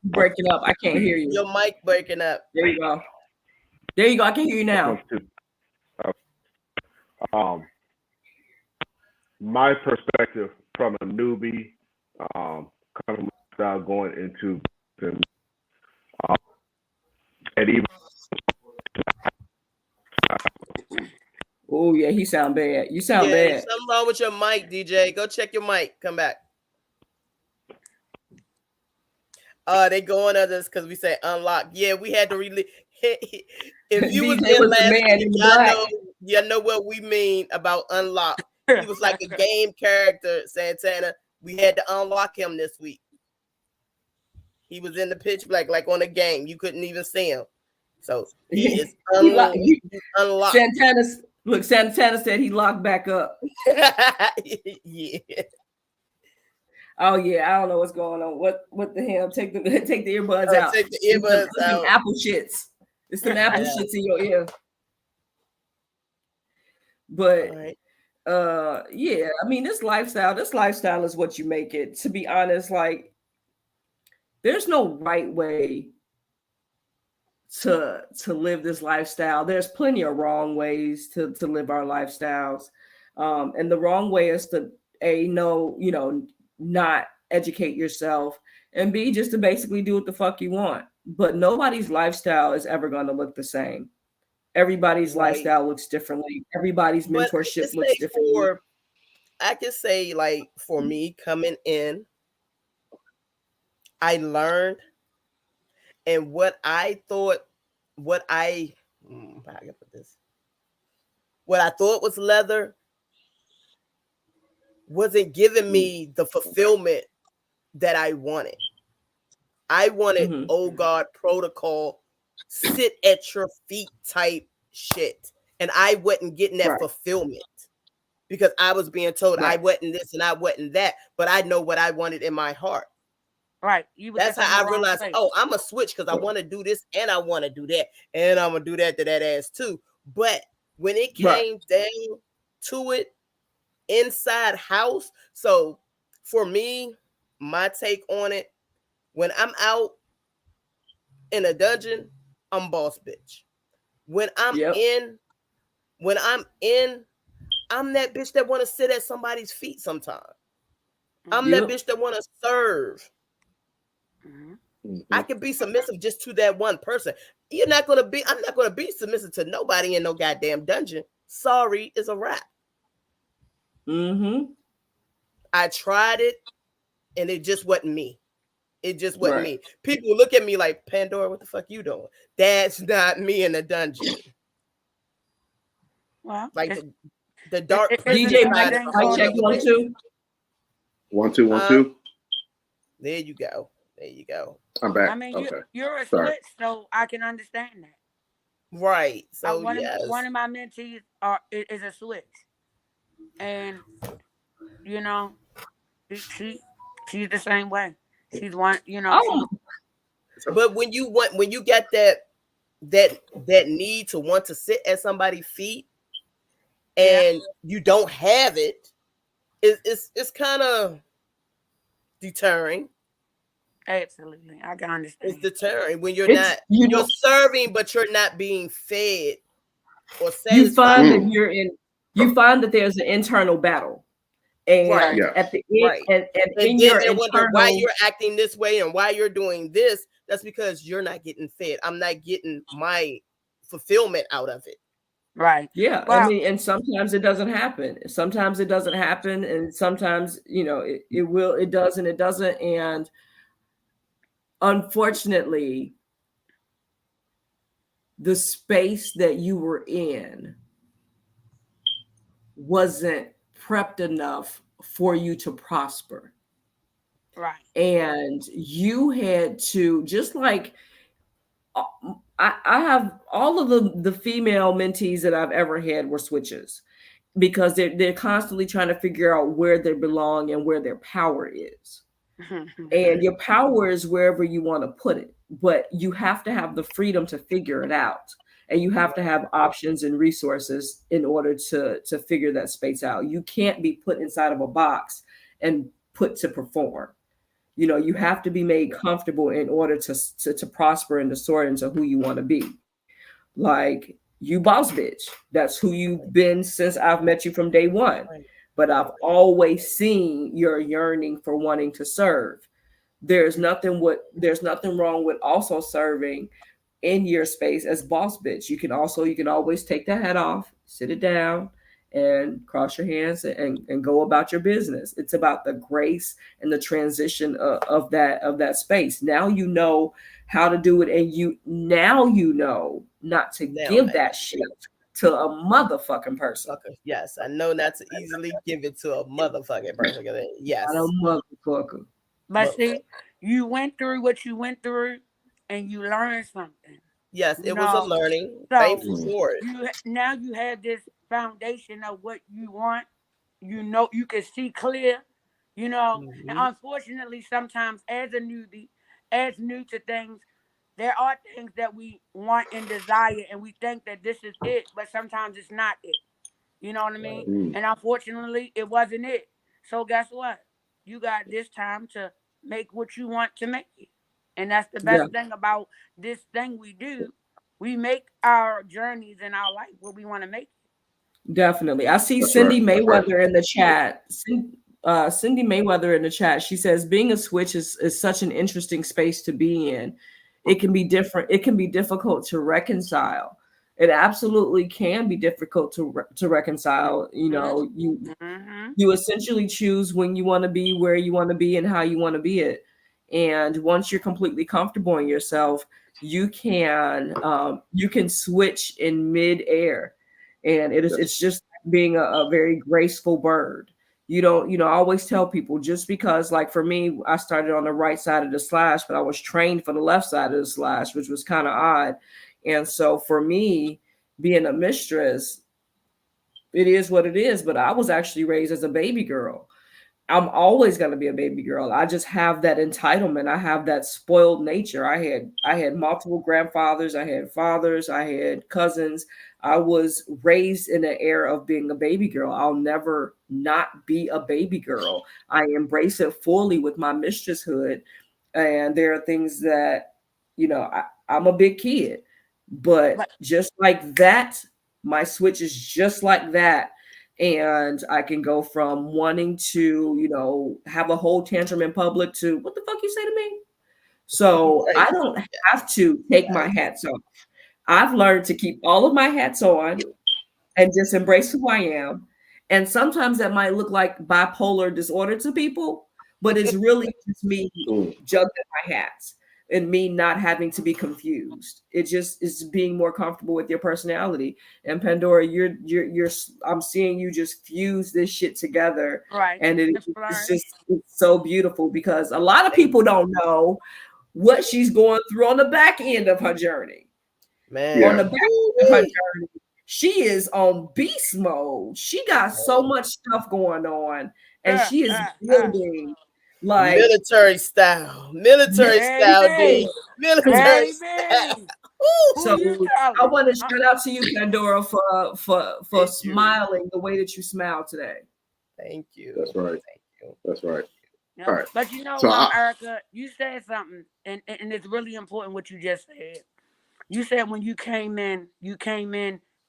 breaking up. I can't hear you. Your mic breaking up. There you go. I can hear you now. My perspective from a newbie, coming without going into, and even. Oh yeah, he sound bad. You sound bad. There's something wrong with your mic, DJ. Go check your mic. Come back. They going at us because we say unlock. Yeah, we had to release. If you was DJ in was the last man week, in the black. you know what we mean about unlock. He was like a game character, Santana. We had to unlock him this week. He was in the pitch black, like on a game. You couldn't even see him. So he is unlocked. Santana said he locked back up. Yeah. Oh yeah, I don't know what's going on. What the hell? Take the earbuds out. Take the earbuds out. Some Apple shits. It's some Apple shits in your ear. But right. Yeah, I mean this lifestyle is what you make it. To be honest, like there's no right way to live this lifestyle. There's plenty of wrong ways to live our lifestyles. And the wrong way is to not educate yourself, and B, just to basically do what the fuck you want. But nobody's lifestyle is ever going to look the same. Everybody's lifestyle looks differently. Everybody's mentorship looks differently. I can say, like, for me coming in, I learned, and what I thought was leather wasn't giving me the fulfillment that I wanted. I wanted old guard protocol, sit at your feet type shit. And I wasn't getting that fulfillment because I was being told I wasn't this and I wasn't that, but I know what I wanted in my heart. Right. That's how I realized, I'm a switch because I want to do this and I want to do that. And I'm going to do that to that ass too. But when it came down to it, inside house. So for me, my take on it, when I'm out in a dungeon, I'm boss bitch. When I'm in, I'm that bitch that want to sit at somebody's feet sometimes. I'm that bitch that want to serve. I can be submissive just to that one person. I'm not gonna be submissive to nobody in no goddamn dungeon. Sorry, is a wrap. I tried it and it just wasn't me. It just wasn't me. People look at me like, Pandora, what the fuck you doing? That's not me in the dungeon. Well, like the dark DJ mic check 1 2. 1 2 1 2. There you go. I'm back. I mean, okay. You're a switch, so I can understand that. Right. So one of my mentees is a switch, and she's the same way. She's one, But when you get that need to want to sit at somebody's feet, and you don't have it, it's kind of deterring. Absolutely, I can understand. It's deterring when you're you're serving, but you're not being fed or satisfied. You find that there's an internal battle, and at the end, and in your internal, why you're acting this way and why you're doing this. That's because you're not getting fed. I'm not getting my fulfillment out of it. Right. Yeah. Wow. I mean, and sometimes it doesn't happen. Sometimes it doesn't happen, and sometimes it will. It does, and it doesn't, and unfortunately, the space that you were in wasn't prepped enough for you to prosper. Right. And you had to, just like I have all of the female mentees that I've ever had were switches, because they're constantly trying to figure out where they belong and where their power is. And your power is wherever you want to put it, but you have to have the freedom to figure it out, and you have to have options and resources in order to figure that space out. You can't be put inside of a box and put to perform. You have to be made comfortable in order to prosper and to soar into who you want to be. Like, you boss bitch. That's who you've been since I've met you from day one. But I've always seen your yearning for wanting to serve. There's nothing wrong with also serving in your space as boss bitch. You can always take the hat off, sit it down, and cross your hands and go about your business. It's about the grace and the transition of that space. Now you know how to do it, and you know not to Now, give that shit to a motherfucking person. yes, I know not to easily give it to a motherfucking person. Yes, Not a motherfucker. But see, you went through what you went through, and you learned something. yes, You it was a know, learning. so Thankful for it. now you have this foundation of what you want. You know, you can see clear. You know, and Mhm. unfortunately, sometimes as a newbie, as new to things, there are things that we want and desire, and we think that this is it, but sometimes it's not it. You know what I mean? Mm. And unfortunately, it wasn't it. So guess what? You got this time to make what you want to make it. And that's the Yeah, best thing about this thing we do. We make our journeys in our life what we want to make definitely. I see That's right. Cindy That's right. Mayweather in the chat. Cindy Mayweather in the chat. She says being a switch is such an interesting space to be in. It can be different. It can be difficult to reconcile. It absolutely can be difficult to reconcile. You it. know, Mm-hmm. you essentially choose when you want to be, where you want to be, and how you want to be it. And once you're completely comfortable in yourself, you can switch in midair, and That's it's just like being a very graceful bird. You don't, I always tell people, just because, like, for me, I started on the right side of the slash, but I was trained for the left side of the slash, which was kind of odd. And so for me, being a mistress, it is what it is. But I was actually raised as a baby girl. I'm always going to be a baby girl. I just have that entitlement. I have that spoiled nature. I had multiple grandfathers, I had fathers, I had cousins. I was raised in an era of being a baby girl. I'll never not be a baby girl. I embrace it fully with my mistresshood. And there are things that, I'm a big kid, but But just like that, my switch is just like that. And I can go from wanting to, have a whole tantrum in public to what the fuck you say to me. So Right. I don't have to take my hats off. I've learned to keep all of my hats on and just embrace who I am. And sometimes that might look like bipolar disorder to people, but it's really just me mm. juggling my hats and me not having to be confused. It just is being more comfortable with your personality. And Pandora, you're I'm seeing you just fuse this shit together, right, and the flourish. it's so beautiful because a lot of people don't know what she's going through on the back end of her journey. On Man. the Yeah. back end of her journey, she is on beast mode. She got so much stuff going on, and Uh, she is uh, uh. building like Military style. Military style, D. Baby, Military style. baby, Woo! who so. you I telling? want to shout out to you, Pandora, for Thank you. smiling the way that you smile today. Thank you. That's right. Thank you. That's right. Yeah. All right. But you know, So Erica, you said something, and it's really important what you just said. You said when you came in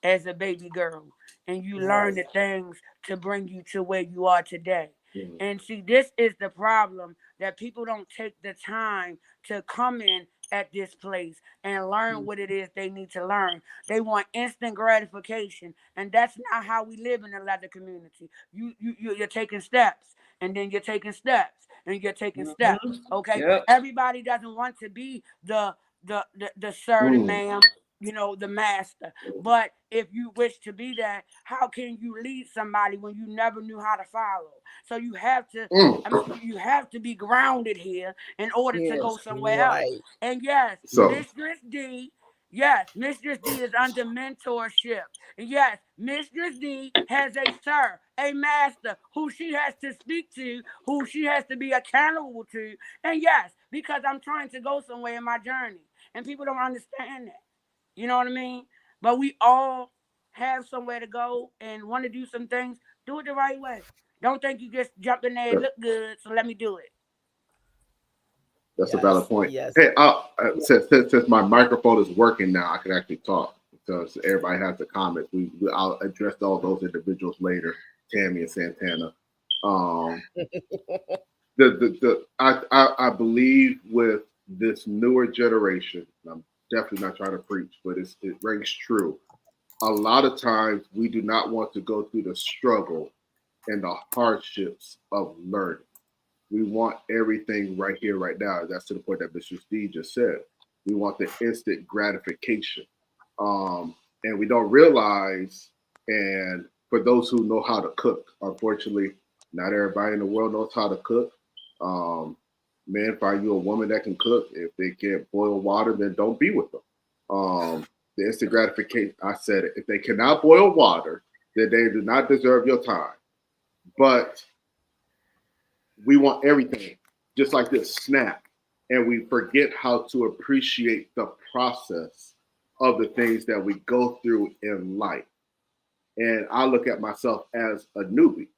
as a baby girl, and you learned Right. the things to bring you to where you are today. mm, And see, this is the problem that people don't take the time to come in at this place and learn what it is they need to learn. They want instant gratification, and that's not how we live in the leather community. You're taking steps, and then you're taking steps, and you're taking steps. Mhm. Okay, Yep. everybody doesn't want to be the sir, the mm, ma'am, the master. But if you wish to be that, how can you lead somebody when you never knew how to follow? So you have to, I mean, mm. you have to be grounded here in order to go Yes. somewhere else. Right. And yes, So Mistress D, yes, Mistress D is under mentorship. And yes, Mistress D has a sir, a master who she has to speak to, who she has to be accountable to. And yes, because I'm trying to go somewhere in my journey. And people don't understand that. You know what I mean? But we all have somewhere to go and want to do some things. Do it the right way. Don't think you just jump in there and that, look good, so let me do it. that's a valid Yes. point. Yes. Hey, since my microphone is working now, I can actually talk. So everybody has the comments. I'll address all those individuals later. Tammy and Santana. Um, I believe with this newer generation, I'm definitely not trying to preach, but it rings true. a lot of times we do not want to go through the struggle and the hardships of learning. We want everything right here, right now. That's to the point that Mr. Steve just said. We want the instant gratification. And we don't realize, and for those who know how to cook, unfortunately, not everybody in the world knows how to cook. Um, Man, find you a woman that can cook. If they can't boil water, then don't be with them. The instant gratification, I said it. If they cannot boil water, then they do not deserve your time. But we want everything just like this snap, and we forget how to appreciate the process of the things that we go through in life. And I look at myself as a newbie.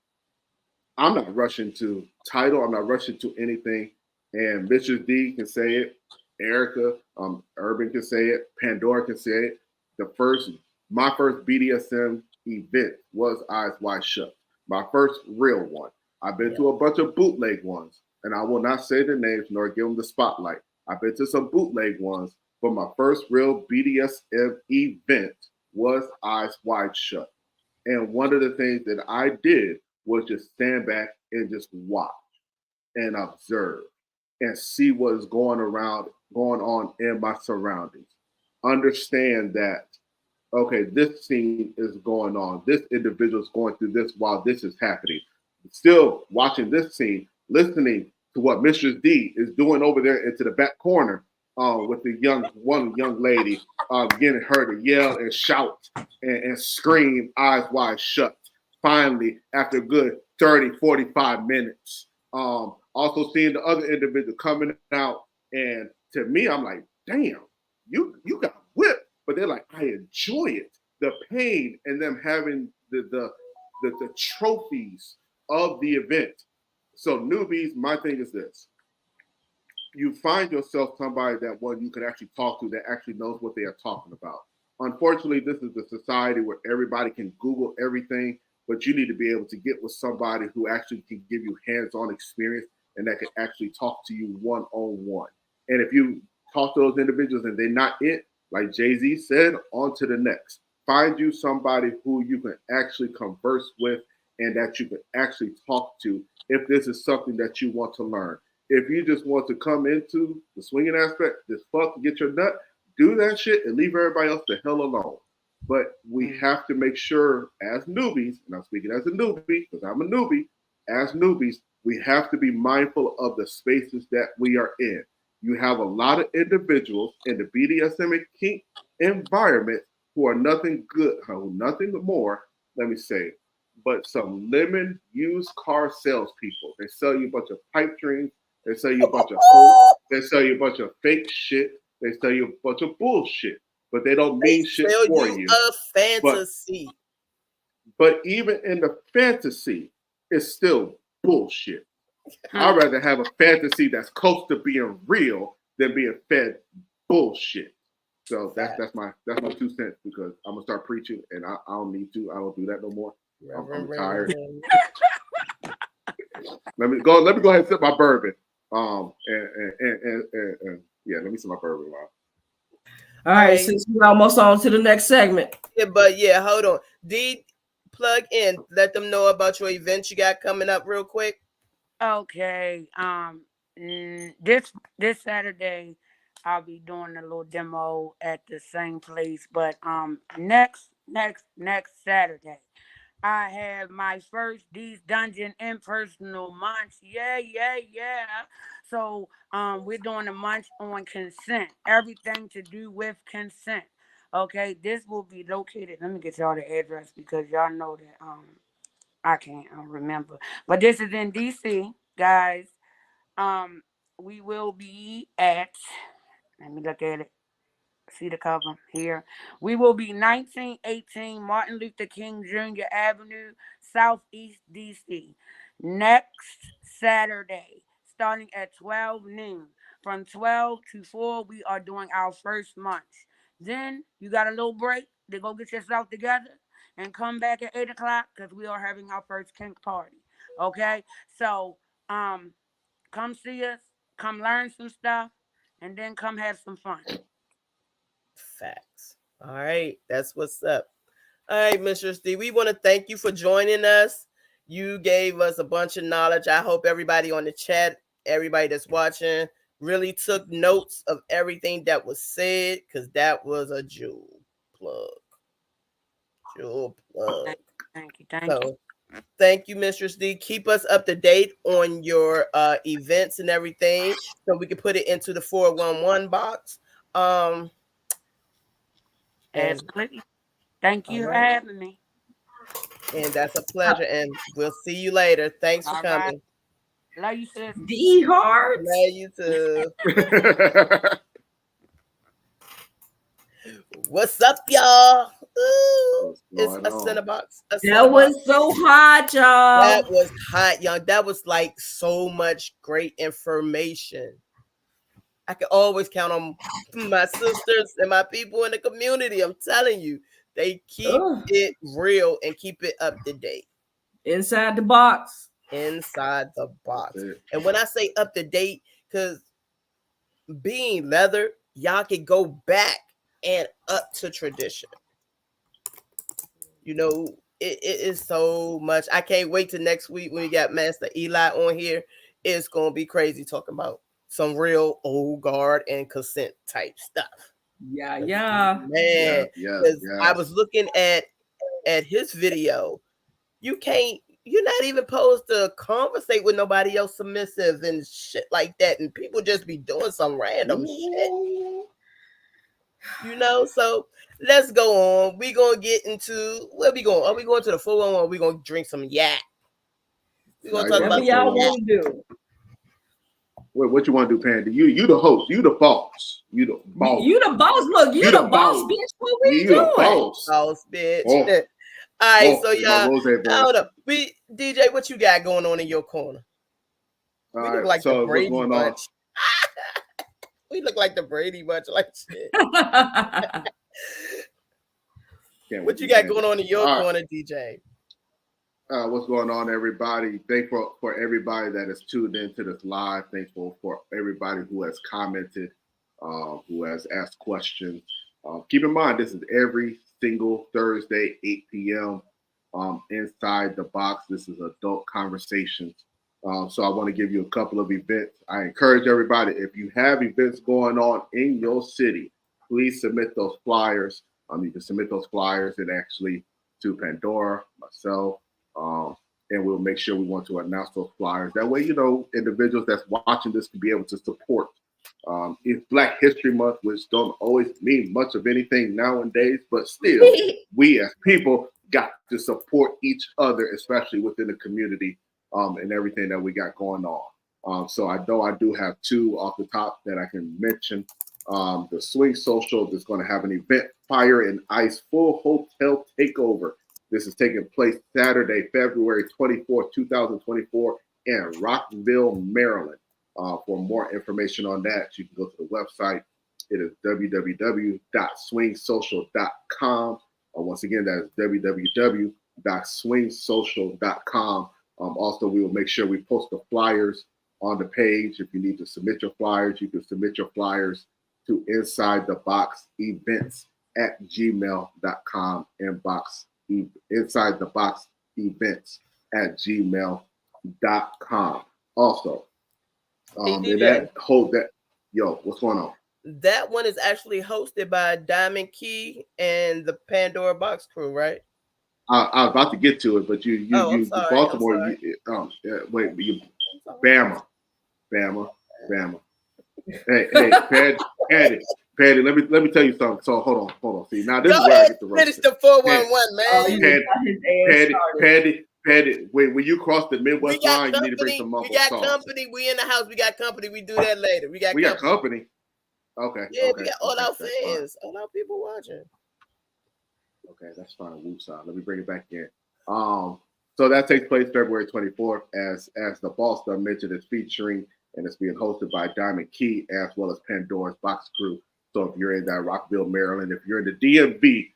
I'm not rushing to title. I'm not rushing to anything. And Mr. D can say it. Erica, Urban can say it. Pandora can say it. The first, my first BDSM event was Eyes Wide Shut. My first real one. I've been to a bunch of bootleg ones, and I will not say the names nor give them the spotlight. I've been to some bootleg ones, but my first real BDSM event was Eyes Wide Shut. And one of the things that I did was just stand back and just watch and observe and see what is going on in my surroundings. Understand that, okay, this scene is going on. This individual is going through this while this is happening. Still watching this scene, listening to what Mistress D is doing over there into the back corner with the one young lady, getting her to yell and shout and scream, eyes wide shut. Finally, after a good 30, 45 minutes. Also seeing the other individual coming out, and to me, I'm like, damn, you got whipped. But they're like, I enjoy it. The pain and them having the trophies of the event. So newbies, my thing is this. You find yourself somebody that one you can actually talk to that actually knows what they are talking about. Unfortunately, this is the society where everybody can Google everything, but you need to be able to get with somebody who actually can give you hands-on experience and that can actually talk to you one-on-one. And if you talk to those individuals and they're not it, like Jay-Z said, on to the next. Find you somebody who you can actually converse with and that you can actually talk to if this is something that you want to learn. If you just want to come into the swinging aspect, just fuck, get your nut, do that shit and leave everybody else the hell alone. But we have to make sure as newbies, and I'm speaking as a newbie because I'm a newbie, as newbies, we have to be mindful of the spaces that we are in. You have a lot of individuals in the BDSM and kink environment who are nothing good, who nothing more, let me say, but some lemon used car salespeople. They sell you a bunch of pipe dreams. They sell you a bunch of hope. They sell you a bunch of fake shit. They sell you a bunch of bullshit. But they don't mean shit for you. A fantasy. But even in the fantasy, it's still bullshit. I'd rather have a fantasy that's close to being real than being fed bullshit. So that's my 2 cents because I'm gonna start preaching and I don't need to. I don't do that no more. I'm tired. Let me go ahead and sip my bourbon. And yeah, let me sip my bourbon. All right, since we're almost on to the next segment. Yeah, but yeah, hold on. D, plug in. Let them know about your events you got coming up real quick. Okay. This Saturday, I'll be doing a little demo at the same place. But next Saturday, I have my first D's Dungeon impersonal munch. Yeah. So we're doing a munch on consent. Everything to do with consent. Okay, this will be located. Let me get y'all the address because y'all know that I can't remember. But this is in DC, guys. We will be at, let me look at it. See the cover here. We will be 1918 Martin Luther King Jr. Avenue, Southeast DC. Next Saturday, starting at 12 noon. From 12 to 4, we are doing our first munch. Then you got a little break to go get yourself together and come back at 8 o'clock because we are having our first kink party. Okay? So come see us, come learn some stuff, and then come have some fun. Facts. All right, that's what's up. All right, Mistress D, we want to thank you for joining us. You gave us a bunch of knowledge. I hope everybody on the chat, everybody that's watching, really took notes of everything that was said, because that was a jewel plug. Jewel plug. Thank you. So thank you, Mistress D. Keep us up to date on your events and everything, so we can put it into the 411 box. And Absolutely. Thank all you for right, having me. and that's a pleasure. And we'll see you later. Thanks for All right. coming. Love you, sis. D hearts. Love you too. What's up, y'all? Ooh, What's it's going a on? Cinebox. A That Cinebox. was so hot, y'all. That was hot, young. That was like so much great information. I can always count on my sisters and my people in the community. I'm telling you, they keep Ugh. it real and keep it up to date. Inside the box. Inside the box. That's it. And when I say up to date, because being leather, y'all can go back and up to tradition. You know, it is so much. I can't wait till next week when we got Master Eli on here. It's gonna be crazy talking about some real old guard and consent type stuff. Yeah. Man, Yeah. I was looking at his video. You're not even supposed to conversate with nobody else submissive and shit like that, and people just be doing some random shit. You know, so let's go on. We gonna get into where we going? Are we going to the 411? Or we gonna drink some Y.A.K? We gonna talk Whatever about y'all Y.A.K. want to do. Wait, what you want to do, Pandy? You the host. You the boss. You the boss. You the boss. Look, you the boss, bitch. What we You the doing? boss. Boss, bitch. Oh. All right, so my y'all, rose I bird. don't know. DJ, what you got going on in your corner? All We look right, like so the what's Brady going Bunch. We look like the Brady Bunch, like shit. What you got going on in your corner, DJ? What's going on, everybody? Thankful for everybody that is tuned into this live. Thankful for everybody who has commented, who has asked questions. Keep in mind, this is every single Thursday, 8 p.m. Inside the box. This is adult conversations. So I want to give you a couple of events. I encourage everybody, if you have events going on in your city, please submit those flyers. You can submit those flyers and actually to Pandora, myself, and we'll make sure we want to announce those flyers. That way, you know, individuals that's watching this can be able to support. It's Black History Month, which don't always mean much of anything nowadays, but still, we as people got to support each other, especially within the community, and everything that we got going on. So I know I do have two off the top that I can mention. The Swing Social is going to have an event, Fire and Ice Full Hotel Takeover. This is taking place Saturday, February 24th, 2024 in Rockville, Maryland. For more information on that, you can go to the website. It is www.swingsocial.com. Once again, that is www.swingsocial.com. Also, we will make sure we post the flyers on the page. If you need to submit your flyers, you can submit your flyers to Inside the Box Events at gmail.com. Inside the Box Events at gmail.com. Also, what's going on? That one is actually hosted by Diamond Key and the Pandora Box crew, right? I was about to get to it, but you Baltimore, Bama. Hey, Patty, let me tell you something. So hold on. See, now this is where I get the roast. Finish the 411, man. Patty, when you cross the Midwest line, you need to bring some mumbo sauce. We got company. We in the house. We got company. We do that later. We got company. Okay. Yeah, we got all our fans, all our people watching. Okay, that's fine. Woosah. Let me bring it back in. So that takes place February 24th, as the boss that I mentioned, is featuring, and it's being hosted by Diamond Key as well as Pandora's Box Crew. So if you're in that Rockville, Maryland, if you're in the DMV,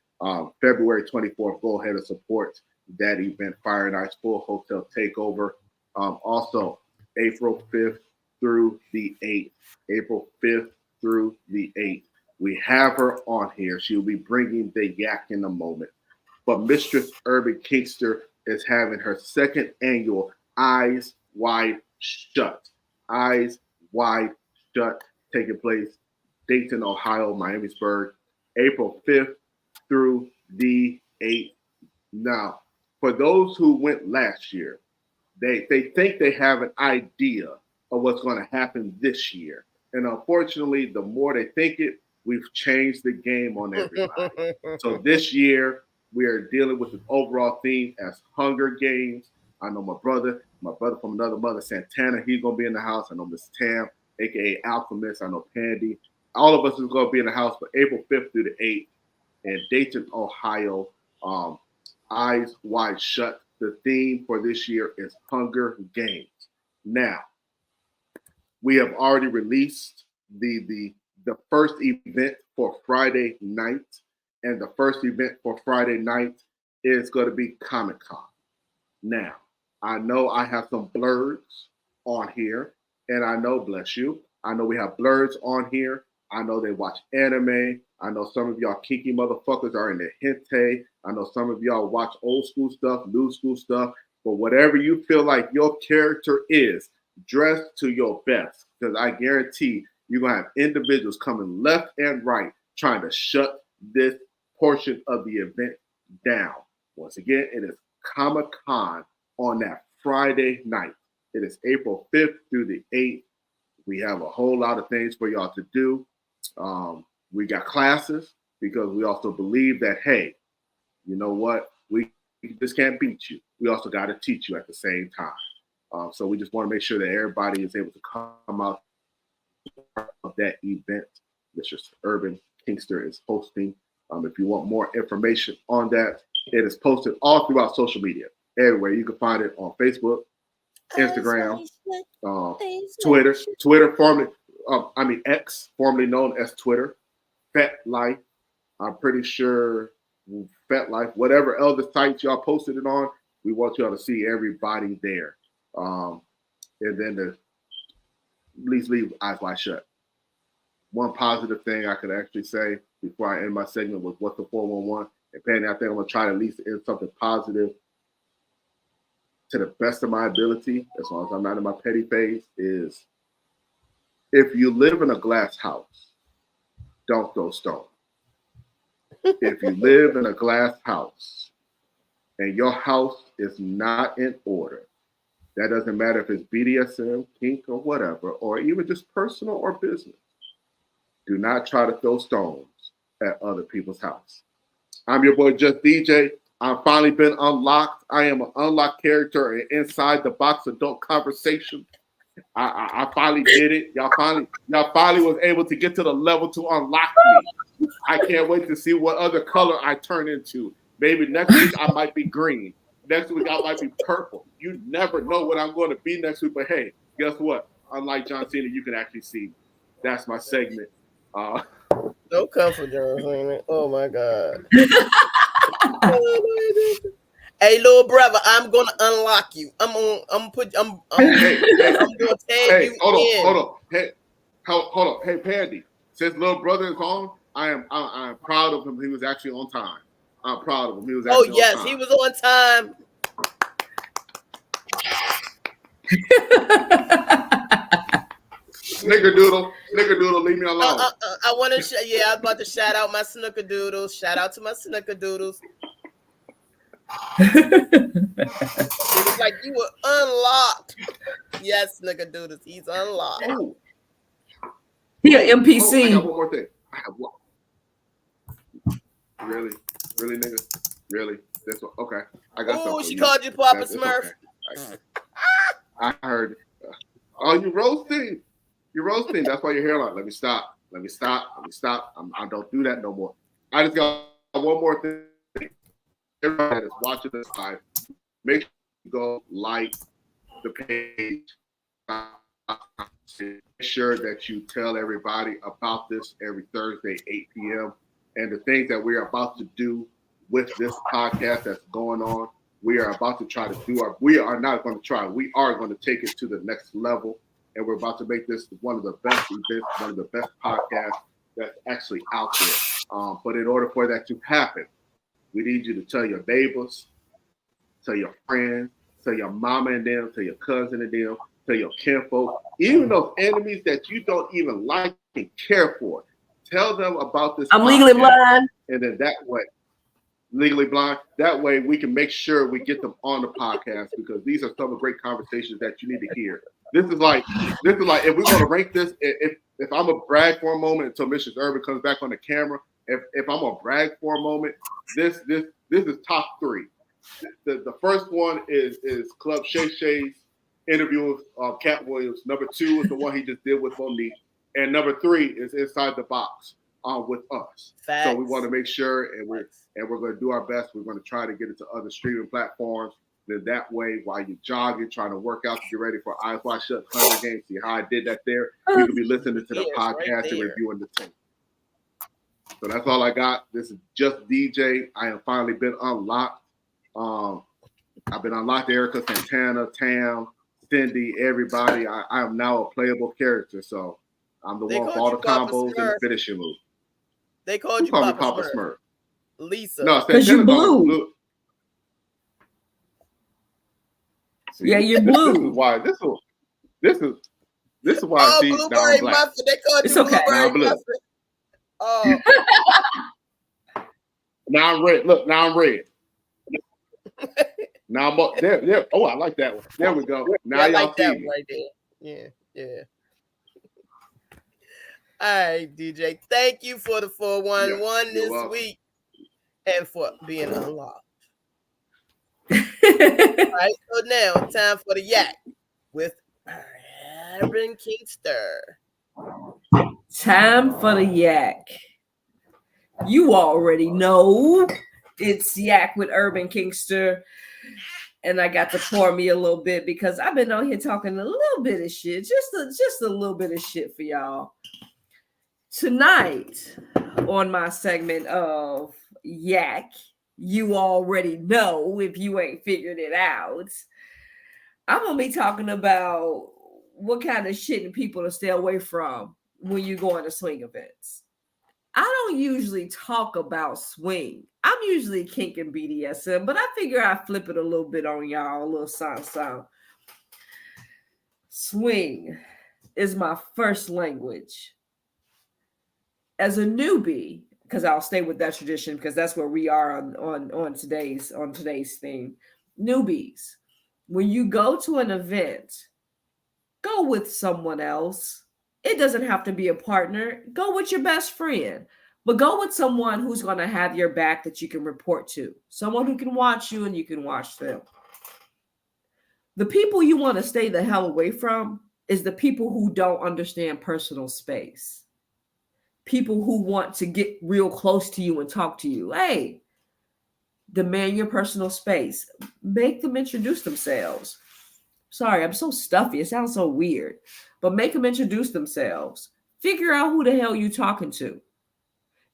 February 24th, go ahead and support that event, Fire and Ice Full Hotel Takeover. Also, April 5th through the 8th. April 5th through the 8th. We have her on here. She'll be bringing the Y.A.K in a moment. but Mistress Urban Kinkster is having her second annual Eyes Wide Shut. Eyes Wide Shut, taking place Dayton, Ohio, Miamisburg, April 5th through the 8th. Now, for those who went last year, they think they have an idea of what's going to happen this year. And unfortunately, the more they think it, we've changed the game on everybody. So this year, we are dealing with an overall theme as Hunger Games. I know my brother from another mother, Santana, he's going to be in the house. I know Miss Tam, a.k.a. Alchemist. I know Pandy. All of us is going to be in the house for April 5th through the 8th in Dayton, Ohio. Eyes Wide Shut. The theme for this year is Hunger Games. Now, we have already released the first event for Friday night, and the first event for Friday night is going to be Comic-Con. Now, I know I have some blurs on here, and I know, bless you, I know we have blurs on here. I know they watch anime. I know some of y'all kinky motherfuckers are in the hentai. I know some of y'all watch old school stuff, new school stuff. But whatever you feel like your character is, dress to your best. Because I guarantee you're going to have individuals coming left and right trying to shut this portion of the event down. Once again, it is Comic-Con on that Friday night. It is April 5th through the 8th. We have a whole lot of things for y'all to do. We got classes because we also believe that, hey, you know what? We just can't beat you. We also got to teach you at the same time. So we just want to make sure that everybody is able to come out of that event. Mr. Urban Kinkster is hosting. If you want more information on that, it is posted all throughout social media. Everywhere. You can find it on Facebook, Instagram, Twitter formerly, X, formerly known as Twitter, Fat Life. I'm pretty sure Fat Life, whatever other sites y'all posted it on, we want y'all to see everybody there. And then to at least leave eyes wide shut. One positive thing I could actually say before I end my segment was what's the 411? And Penny, I think I'm gonna try to at least end something positive to the best of my ability, as long as I'm not in my petty phase, is if you live in a glass house, don't throw stones. If you live in a glass house and your house is not in order, that doesn't matter if it's BDSM, kink, or whatever, or even just personal or business. Do not try to throw stones at other people's house. I'm your boy, Just DJ. I've finally been unlocked. I am an unlocked character in Inside the Box adult conversation. I finally did it. Y'all finally was able to get to the level to unlock me. I can't wait to see what other color I turn into. Maybe next week I might be green. Next week I might be purple. You never know what I'm going to be next week. But hey, guess what? Unlike John Cena, you can actually see me. That's my segment. Don't come for John Cena. Oh my God. Hey, little brother, I'm gonna unlock you. I'm gonna tag you in. Hold on. Hey, Pandy. Since little brother is on, I'm proud of him. He was actually on time. I'm proud of him. He was actually on time. He was on time. Snickerdoodle, leave me alone. I want to. I was about to shout out my snickerdoodles. Shout out to my snickerdoodles. It was like you were unlocked. Yes, snickerdoodles. He's unlocked. Oh. Yeah, NPC. I got one more thing. I have one. Really, nigga, really. That's what, okay. I got. Oh, she called you Papa Smurf. Okay. I heard. Oh, you roasting. You're roasting. That's why your hairline. Let me stop. I don't do that no more. I just got one more thing. Everybody that is watching this live, make sure you go like the page. Make sure that you tell everybody about this every Thursday, 8 p.m. And the things that we are about to do with this podcast that's going on. We are about to try to do we are not going to try. We are going to take it to the next level. And we're about to make this one of the best events, one of the best podcasts that's actually out there. But in order for that to happen, We need you to tell your neighbors, tell your friends, tell your mama and them, tell your cousin and them, tell your kinfolk, even those enemies that you don't even like and care for. Tell them about this. I'm legally blind. And then that way, legally blind, that way we can make sure we get them on the podcast, because these are some of the great conversations that you need to hear. This is like if we want to rank this, if I'm a brag for a moment until Mistress Urban comes back on the camera, if I'm a brag for a moment, this is top 3. The first one is Club Shay Shay's interview with Cat Williams. Number 2 is the one he just did with Monique, and number 3 is Inside the Box with us. Facts. So we want to make sure, and we're going to do our best. We're going to try to get it to other streaming platforms. Then that way, while you're jogging, trying to work out to get ready for Eyes Wide Shut Hunger Games, see how I did that there. You can be listening to the podcast and reviewing the tape. So that's all I got. This is just DJ. I have finally been unlocked. I've been unlocked to Erica Santana, Tam, Cindy, everybody. I am now a playable character. So I'm the one with all the combos and the finishing move. They called you Papa Smurf. Lisa. No, because you're blue. See, yeah, you're blue. This is why. This is why. Oh, blueberry muffin. They called you blueberry muffin. Oh. Now I'm red. Look, now I'm red. Now I'm up there. Yeah. Oh, I like that one. There we go. Now y'all like see that me. right there. Yeah. All right, DJ. Thank you for the 411 this week and for being unlocked. All right, so now time for the yak with Urban Kinkster. Time for the yak. You already know it's yak with Urban Kinkster. And I got to pour me a little bit because I've been on here talking a little bit of shit. Just a little bit of shit for y'all. Tonight, on my segment of yak, you already know if you ain't figured it out. I'm going to be talking about what kind of shit and people to stay away from when you go into swing events. I don't usually talk about swing. I'm usually kink and BDSM, but I figure I flip it a little bit on y'all, a little something. Swing is my first language. As a newbie, because I'll stay with that tradition because that's where we are on today's theme. Newbies, when you go to an event, go with someone else. It doesn't have to be a partner. Go with your best friend, but go with someone who's going to have your back that you can report to, someone who can watch you and you can watch them. The people you want to stay the hell away from is the people who don't understand personal space. People who want to get real close to you and talk to you. Hey, demand your personal space. Make them introduce themselves. Sorry, I'm so stuffy. It sounds so weird. But make them introduce themselves. Figure out who the hell you're talking to.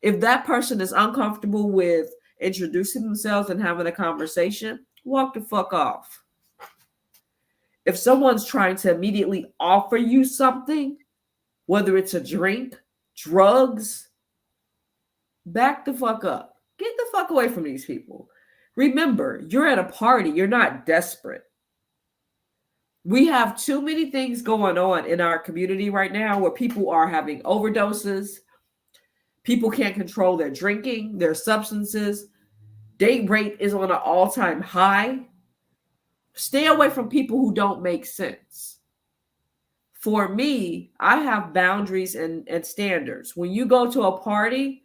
If that person is uncomfortable with introducing themselves and having a conversation, walk the fuck off. If someone's trying to immediately offer you something, whether it's a drink, drugs, back the fuck up. Get the fuck away from these people. Remember, you're at a party. You're not desperate. We have too many things going on in our community right now where people are having overdoses. People can't control their drinking, their substances. Date rate is on an all-time high. Stay away from people who don't make sense. For me, I have boundaries and standards. When you go to a party,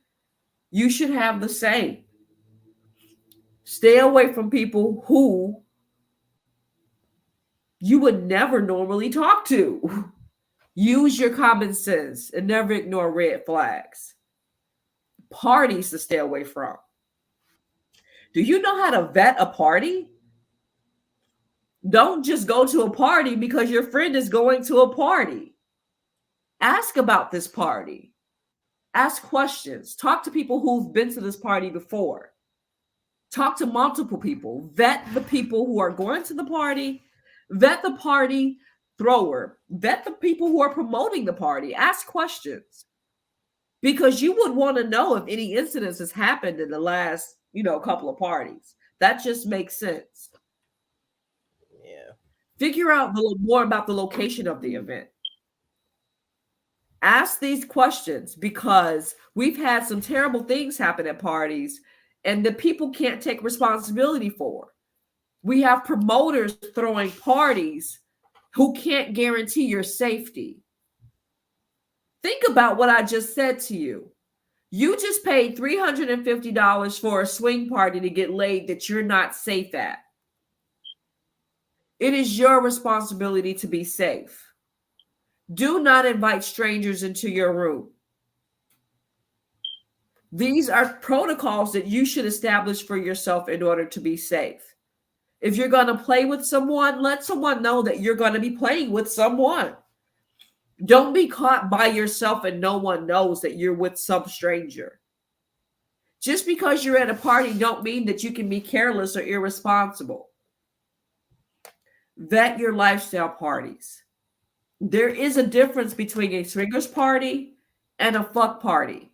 you should have the same. Stay away from people who you would never normally talk to. Use your common sense and never ignore red flags. Parties to stay away from. Do you know how to vet a party? Don't just go to a party because your friend is going to a party. Ask about this party. Ask questions. Talk to people who've been to this party before. Talk to multiple people. Vet the people who are going to the party. Vet the party thrower. Vet the people who are promoting the party. Ask questions. Because you would want to know if any incidents has happened in the last a couple of parties. That just makes sense. Yeah. Figure out more about the location of the event. Ask these questions because we've had some terrible things happen at parties and the people can't take responsibility for. We have promoters throwing parties who can't guarantee your safety. Think about what I just said to you. You just paid $350 for a swing party to get laid that you're not safe at. It is your responsibility to be safe. Do not invite strangers into your room. These are protocols that you should establish for yourself in order to be safe. If you're going to play with someone, let someone know that you're going to be playing with someone. Don't be caught by yourself and no one knows that you're with some stranger. Just because you're at a party don't mean that you can be careless or irresponsible. Vet your lifestyle parties. There is a difference between a swingers party and a fuck party.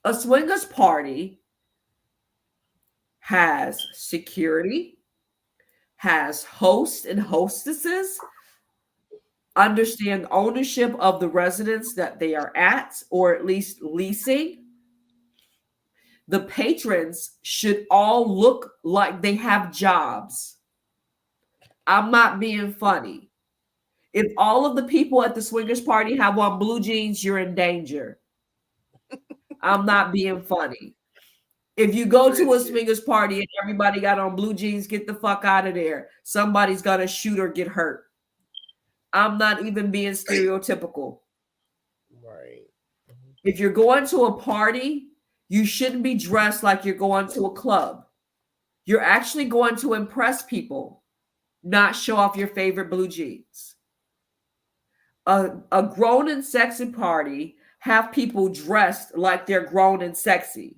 A swingers party has security, has hosts and hostesses, understand ownership of the residence that they are at, or at least leasing. The patrons should all look like they have jobs. I'm not being funny. If all of the people at the swingers party have on blue jeans, you're in danger. I'm not being funny. If you go to a swingers party and everybody got on blue jeans, get the fuck out of there. Somebody's going to shoot or get hurt. I'm not even being stereotypical. Right. If you're going to a party, you shouldn't be dressed like you're going to a club. You're actually going to impress people, not show off your favorite blue jeans. A grown and sexy party have people dressed like they're grown and sexy.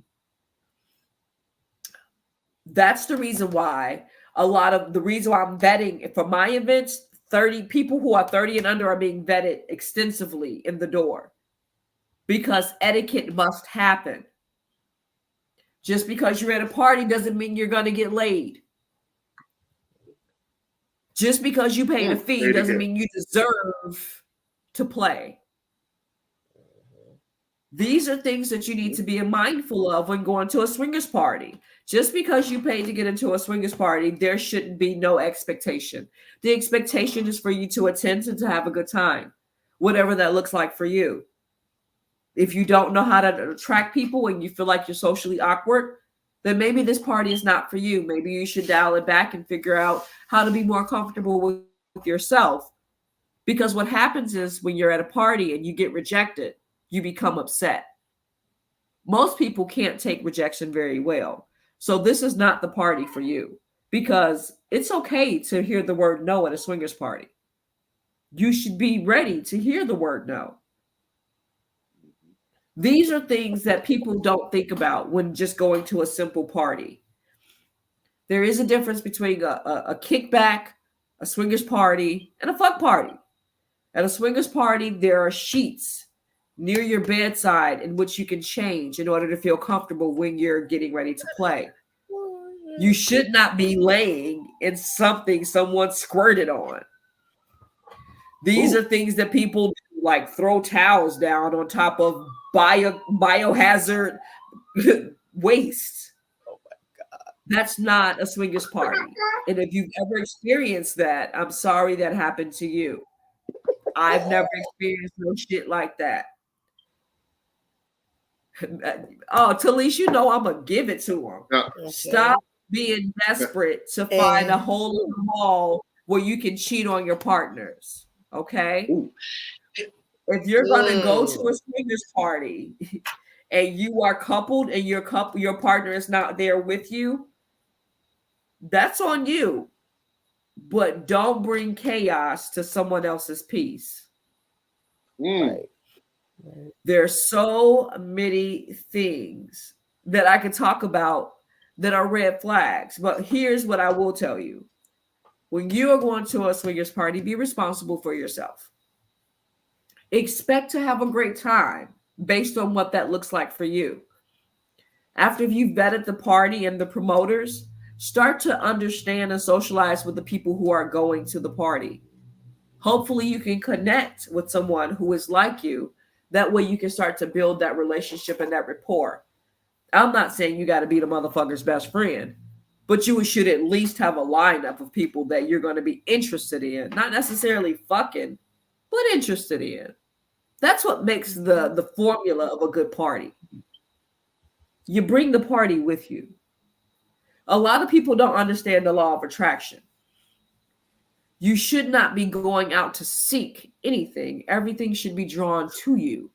That's the reason why I'm vetting for my events, 30 people who are 30 and under are being vetted extensively in the door because etiquette must happen. Just because you're at a party doesn't mean you're going to get laid. Just because you paid a fee doesn't mean you deserve to play. These are things that you need to be mindful of when going to a swingers party. Just because you paid to get into a swingers party, there shouldn't be no expectation. The expectation is for you to attend and to have a good time, whatever that looks like for you. If you don't know how to attract people and you feel like you're socially awkward, then maybe this party is not for you. Maybe you should dial it back and figure out how to be more comfortable with yourself. Because what happens is when you're at a party and you get rejected, you become upset. Most people can't take rejection very well. So this is not the party for you because it's okay to hear the word no at a swingers party. You should be ready to hear the word no. These are things that people don't think about when just going to a simple party. There is a difference between a kickback, a swingers party, and a fuck party. At a swingers party, there are sheets near your bedside in which you can change in order to feel comfortable when you're getting ready to play. You should not be laying in something someone squirted on. These are things that people do, like throw towels down on top of biohazard waste. Oh my God. That's not a swingers party. And if you've ever experienced that, I'm sorry that happened to you. I've never experienced no shit like that. Oh, Talise, you know I'm gonna give it to him. Okay. Stop being desperate to find a hole in the wall where you can cheat on your partners. Okay. Ooh. If you're gonna go to a swingers party and you are coupled and your partner is not there with you, that's on you. But don't bring chaos to someone else's peace. Right. There's so many things that I could talk about that are red flags. But here's what I will tell you. When you are going to a swingers party, be responsible for yourself. Expect to have a great time based on what that looks like for you. After you've vetted the party and the promoters, start to understand and socialize with the people who are going to the party. Hopefully, you can connect with someone who is like you. That way, you can start to build that relationship and that rapport. I'm not saying you got to be the motherfucker's best friend, but you should at least have a lineup of people that you're going to be interested in. Not necessarily fucking, but interested in. That's what makes the formula of a good party. You bring the party with you. A lot of people don't understand the law of attraction. You should not be going out to seek anything. Everything should be drawn to you.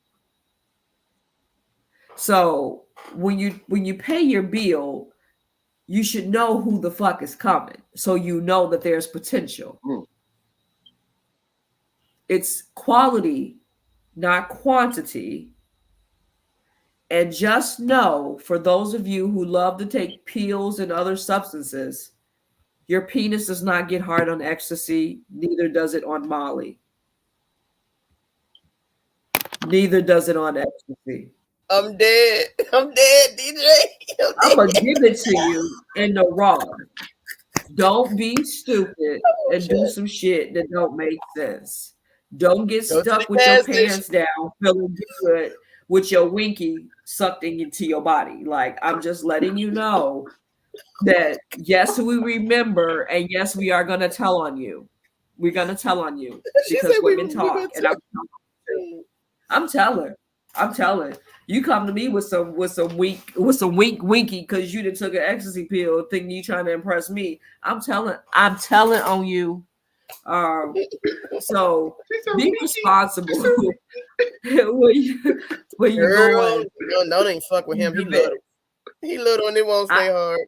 So when you pay your bill, you should know who the fuck is coming. So you know that there's potential. It's quality, not quantity. And just know, for those of you who love to take pills and other substances, your penis does not get hard on ecstasy, neither does it on Molly. Neither does it on ecstasy. I'm dead. I'm dead, DJ. I'm going to give it to you in the raw. Don't be stupid and do some shit that don't make sense. Don't get stuck with your pants down, feeling good with your winky sucked into your body. Like, I'm just letting you know that yes, we remember, and yes, we are going to tell on you. We're going to tell on you because women talk, and I'm telling. You come to me with some wink winky because you done took an ecstasy pill thinking you trying to impress me. I'm telling on you. So be responsible when you going. No, ain't fuck with him. He little and it won't stay hard.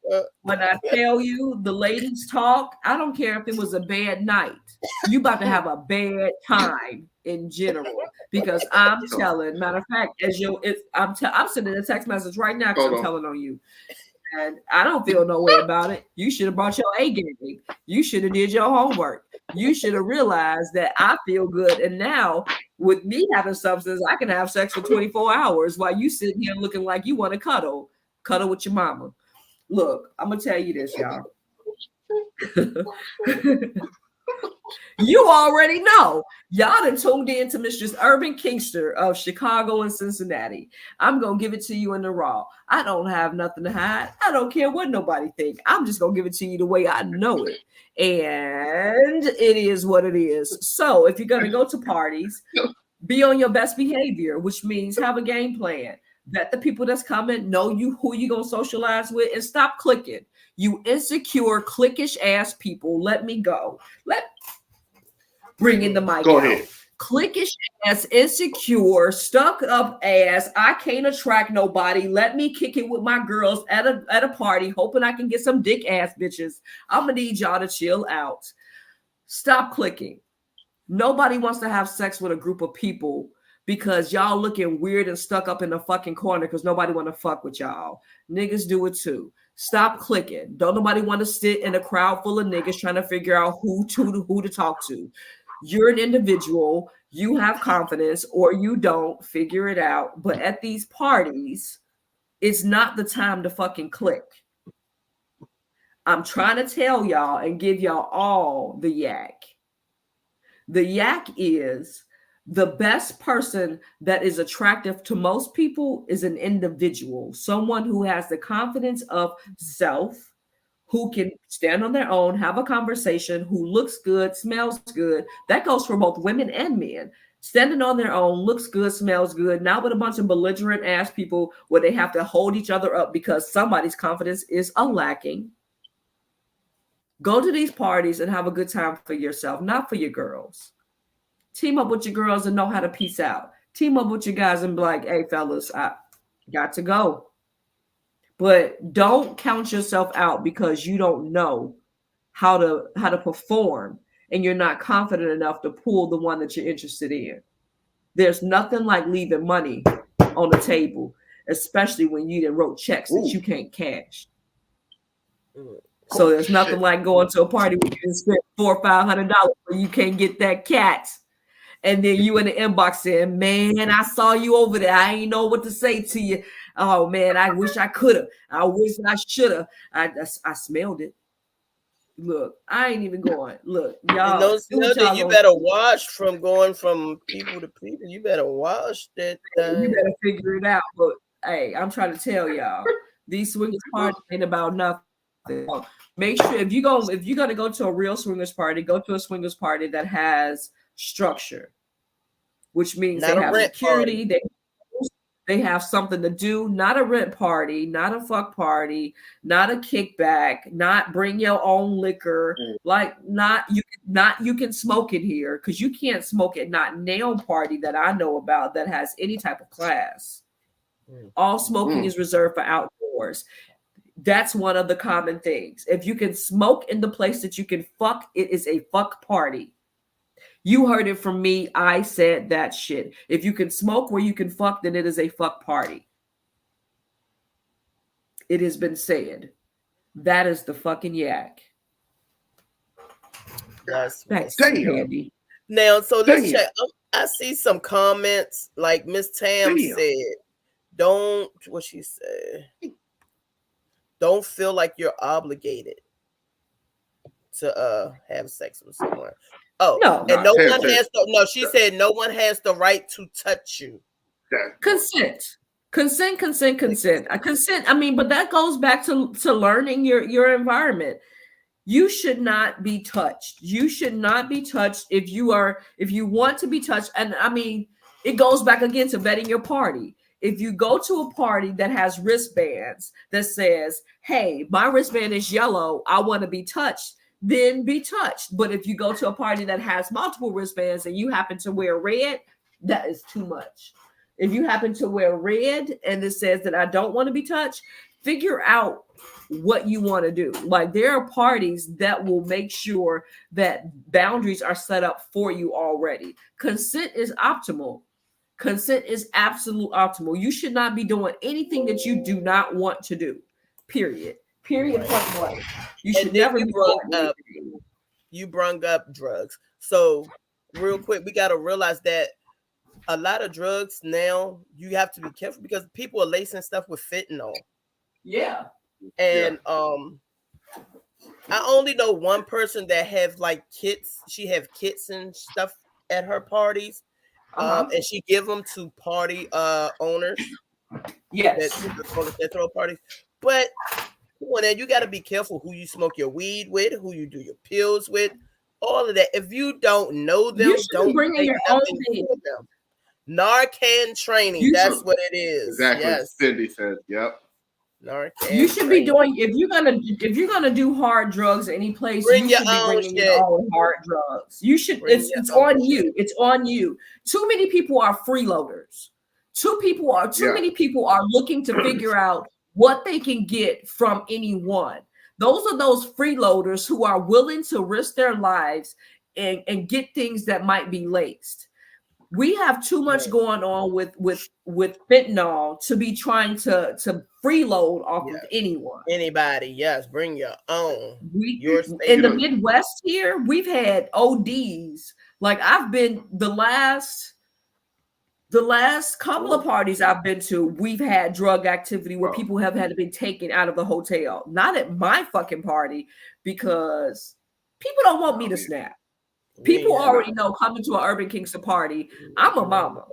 When I tell you the ladies talk, I don't care if it was a bad night. You about to have a bad time in general because I'm telling. Matter of fact, I'm sending a text message right now because I'm telling on you, and I don't feel no way about it. You should have brought your A game. You should have did your homework. You should have realized that I feel good, and now with me having substance, I can have sex for 24 hours while you sitting here looking like you want to cuddle with your mama. Look, I'm gonna tell you this, y'all. You already know. Y'all done tuned in to Mistress Urban Kinkster of Chicago and Cincinnati. I'm gonna give it to you in the raw. I don't have nothing to hide. I don't care what nobody think. I'm just gonna give it to you the way I know it. And it is what it is. So if you're gonna go to parties, be on your best behavior, which means have a game plan. Vet the people that's coming, know who you gonna socialize with, and stop clicking. You insecure, cliquish ass people. Let me go. Bring in the mic. Go ahead. Cliquish ass, insecure, stuck up ass. I can't attract nobody. Let me kick it with my girls at a party, hoping I can get some dick ass bitches. I'm gonna need y'all to chill out. Stop clicking. Nobody wants to have sex with a group of people because y'all looking weird and stuck up in the fucking corner because nobody want to fuck with y'all. Niggas do it too. Stop clicking. Don't nobody want to sit in a crowd full of niggas trying to figure out who to talk to. You're an individual. You have confidence or you don't. Figure it out. But at these parties, it's not the time to fucking click. I'm trying to tell y'all and give y'all all the Y.A.K. The Y.A.K is the best person that is attractive to most people is an individual, someone who has the confidence of self, who can stand on their own, have a conversation, who looks good, smells good. That goes for both women and men. Standing on their own, looks good, smells good, not with a bunch of belligerent ass people where they have to hold each other up because somebody's confidence is lacking. Go to these parties and have a good time for yourself, not for your girls. Team up with your girls and know how to peace out. Team up with your guys and be like, hey, fellas, I got to go. But don't count yourself out because you don't know how to perform and you're not confident enough to pull the one that you're interested in. There's nothing like leaving money on the table, especially when you done wrote checks that you can't cash. So there's nothing like going to a party where you can spend $400 or $500 where you can't get that cat. And then you in the inbox saying, man, I saw you over there. I ain't know what to say to you. Oh man, I wish I could have. I wish I should have. I smelled it. Look, I ain't even going. Look, y'all. No, Do what y'all you gonna better do. wash from going from people to people. You better wash that You thing. better figure it out. But hey, I'm trying to tell y'all, these swingers parties ain't about nothing. Make sure if you're gonna go to a real swingers party, go to a swingers party that has structure, which means Not they a have rent security, party. they have something to do, not a rent party, not a fuck party, not a kickback, not bring your own liquor, like not you can smoke it here because you can't smoke at not nail party that I know about that has any type of class. All smoking is reserved for outdoors. That's one of the common things. If you can smoke in the place that you can fuck, it is a fuck party. You heard it from me. I said that shit. If you can smoke where you can fuck, then it is a fuck party. It has been said. That is the fucking yak. That's That's handy. now. So let's check. I see some comments like Miss Tam said. Don't what she said. Don't feel like you're obligated to have sex with someone. Oh, no, and no one has to. No, she said no one has the right to touch you. Consent. Consent. I mean, but that goes back to learning your environment. You should not be touched. You should not be touched if you want to be touched. And I mean, it goes back again to vetting your party. If you go to a party that has wristbands that says, hey, my wristband is yellow, I want to be touched, then be touched. But if you go to a party that has multiple wristbands and you happen to wear red, that is too much. If you happen to wear red and it says that I don't want to be touched, figure out what you want to do. Like there are parties that will make sure that boundaries are set up for you already. Consent is optimal. Consent is absolute optimal. You should not be doing anything that you do not want to do. Period. Point blank. You should never be doing anything. You brung up drugs. So real quick, we got to realize that a lot of drugs now, you have to be careful because people are lacing stuff with fentanyl. Yeah. And I only know one person that have like kits. She have kits and stuff at her parties. And she give them to party owners. Yes. That throw parties. But well, then you got to be careful who you smoke your weed with, who you do your pills with, all of that. If you don't know them, you should bring in your own thing. Narcan training. That's what it is. Exactly. Yes. Cindy said, "Yep." Narcan you should be doing if you're gonna do hard drugs any place. You should be bringing your own hard drugs. You should. It's on you. It's on you. Too many people are freeloaders. Too many people are looking to figure out what they can get from anyone. Those are those freeloaders who are willing to risk their lives and get things that might be laced. We have too much going on with fentanyl to be trying to freeload off of anyone. Anybody, yes, bring your own. In the Midwest here, we've had ODs. Like I've been the last couple of parties I've been to, we've had drug activity where people have had to be taken out of the hotel. Not at my fucking party because people don't want me to snap. People already know coming to an Urban Kinkster party, I'm a mama.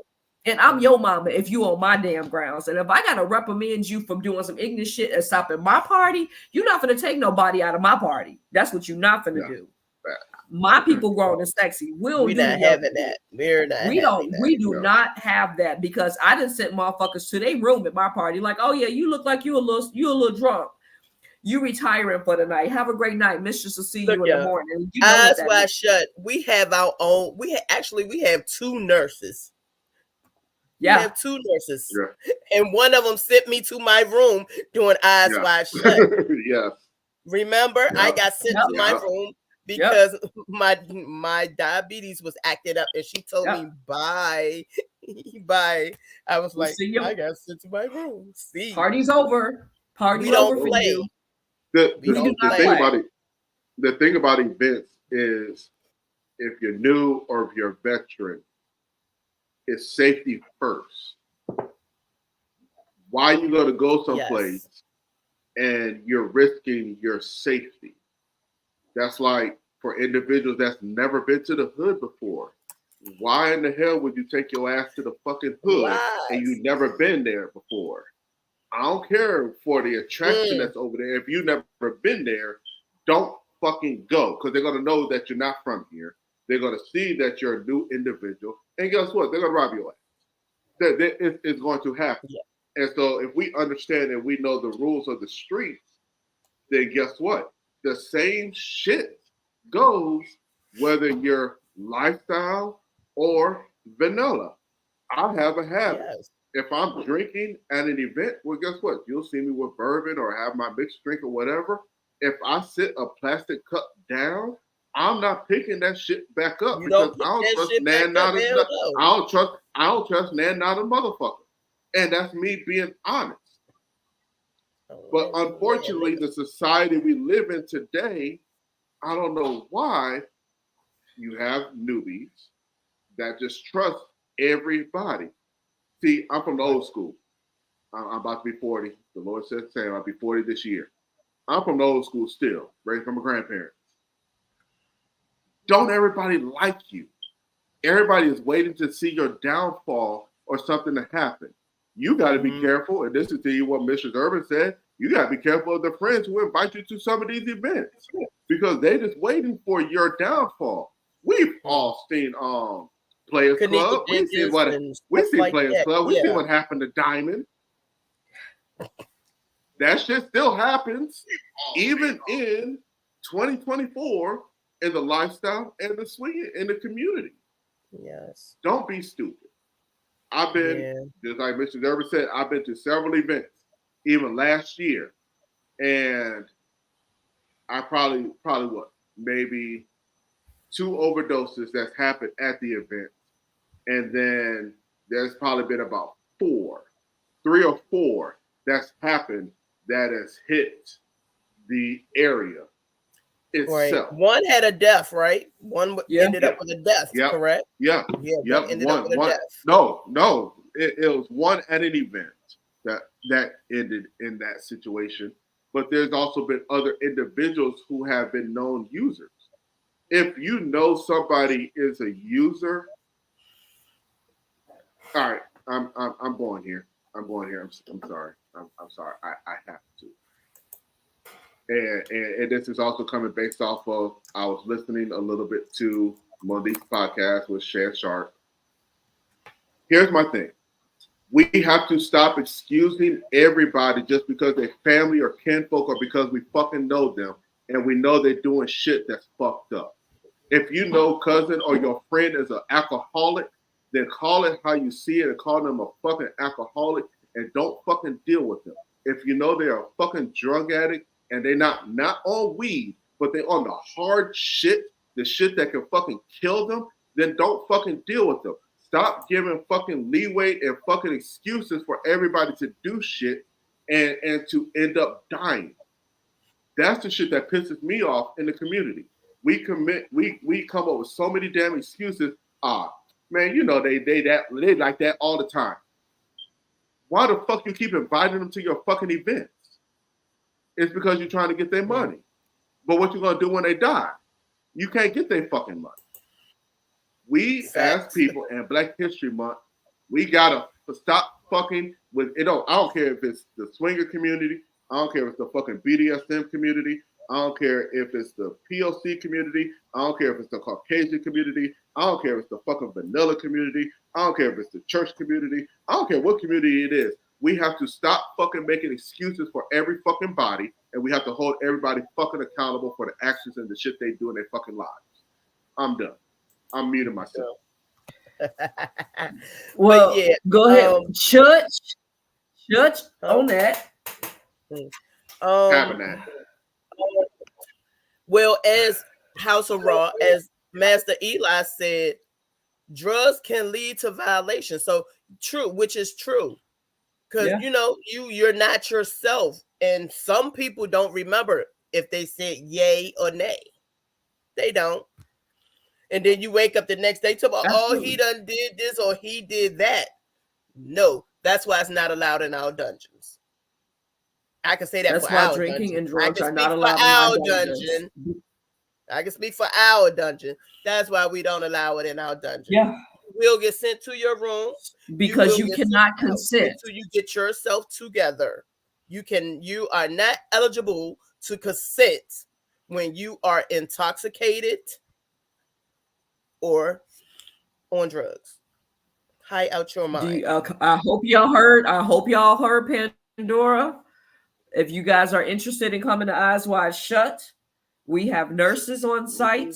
And I'm your mama if you on my damn grounds. And if I gotta reprimand you from doing some ignorant shit and stopping my party, you're not gonna take nobody out of my party. That's what you're not gonna do. My people grown and sexy. We're not having that. We do not have that because I done sent motherfuckers to their room at my party. Like, oh yeah, you look like you a little drunk. You retiring for the night. Have a great night. Mistress will see you in the morning. You know eyes wide shut. We have our own. We have two nurses. Yeah. We have two nurses. Yeah. And one of them sent me to my room doing eyes wide shut. Yeah. Remember, I got sent to my room because my diabetes was acted up and she told me bye. Bye. I was like, I got sent to my room. See. Party's over. Party's over for you. The thing about events is if you're new or if you're a veteran, is safety first. Why you going to go someplace and you're risking your safety? That's like for individuals that's never been to the hood before. Why in the hell would you take your ass to the fucking hood and you never been there before? I don't care for the attraction that's over there. If you've never been there, don't fucking go, because they're going to know that you're not from here. They're going to see that you're a new individual. And guess what? They're going to rob your ass. It's going to happen. Yeah. And so if we understand and we know the rules of the streets, then guess what? The same shit goes whether you're lifestyle or vanilla. I have a habit. Yes. If I'm drinking at an event, well, guess what? You'll see me with bourbon or have my mixed drink or whatever. If I sit a plastic cup down, I'm not picking that shit back up because I don't trust Nan not a I don't trust Nan not a motherfucker. And that's me being honest. But unfortunately, the society we live in today, I don't know why you have newbies that just trust everybody. See, I'm from the old school. I'm about to be 40. The Lord said the same. I'll be 40 this year. I'm from the old school still, raised from my grandparents. Don't everybody like you. Everybody is waiting to see your downfall or something to happen. You got to be careful, and this is to you what Mistress Urban said. You got to be careful of the friends who invite you to some of these events because they're just waiting for your downfall. We've all seen Players Club. We've seen Players Club. We've seen what happened to Diamond. That shit still happens, even in 2024, in the lifestyle and the swinging in the community. Yes. Don't be stupid. I've been, just like Mr. Derby said, I've been to several events, even last year. And I probably what, maybe 2 overdoses that's happened at the event. And then there's probably been about 3 or 4 that's happened that has hit the area itself. Right. One had a death, right? One ended up with a death, correct? Yeah. Ended up with a death. No. It was one at an event that ended in that situation. But there's also been other individuals who have been known users. If you know somebody is a user, all right, I'm going here. I'm sorry. I'm sorry. I have to. And this is also coming based off of, I was listening a little bit to Monique's podcast with Shan Sharp. Here's my thing. We have to stop excusing everybody just because they're family or kinfolk or because we fucking know them and we know they're doing shit that's fucked up. If you know cousin or your friend is an alcoholic, then call it how you see it and call them a fucking alcoholic and don't fucking deal with them. If you know they're a fucking drug addict and they're not on weed, but they're on the hard shit, the shit that can fucking kill them, then don't fucking deal with them. Stop giving fucking leeway and fucking excuses for everybody to do shit and to end up dying. That's the shit that pisses me off in the community. We come up with so many damn excuses. Man, you know they like that all the time. Why the fuck you keep inviting them to your fucking events? It's because you're trying to get their money. But what you gonna do when they die? You can't get their fucking money. We as people in Black History Month, we gotta stop fucking with it. I don't care if it's the swinger community. I don't care if it's the fucking BDSM community. I don't care if it's the POC community. I don't care if it's the Caucasian community. I don't care if it's the fucking vanilla community. I don't care if it's the church community. I don't care what community it is. We have to stop fucking making excuses for every fucking body, and we have to hold everybody fucking accountable for the actions and the shit they do in their fucking lives. I'm done. I'm muting myself. Well, go ahead. Church on that. Well, as House of Raw, as Master Eli said, drugs can lead to violation. So true, which is true. Because you know, you're not yourself. And some people don't remember if they said yay or nay. They don't. And then you wake up the next day to about, oh, he done did this or he did that. No, that's why it's not allowed in our dungeons. I can say that That's for why our drinking dungeon. and drugs I are can not speak allowed for in our my dungeon. I can speak for our dungeon. That's why we don't allow it in our dungeon. Yeah. You will get sent to your room because you cannot consent until you get yourself together. You are not eligible to consent when you are intoxicated or on drugs. High out your mind. I hope y'all heard. I hope y'all heard Pandora. If you guys are interested in coming to Eyes Wide Shut, we have nurses on site.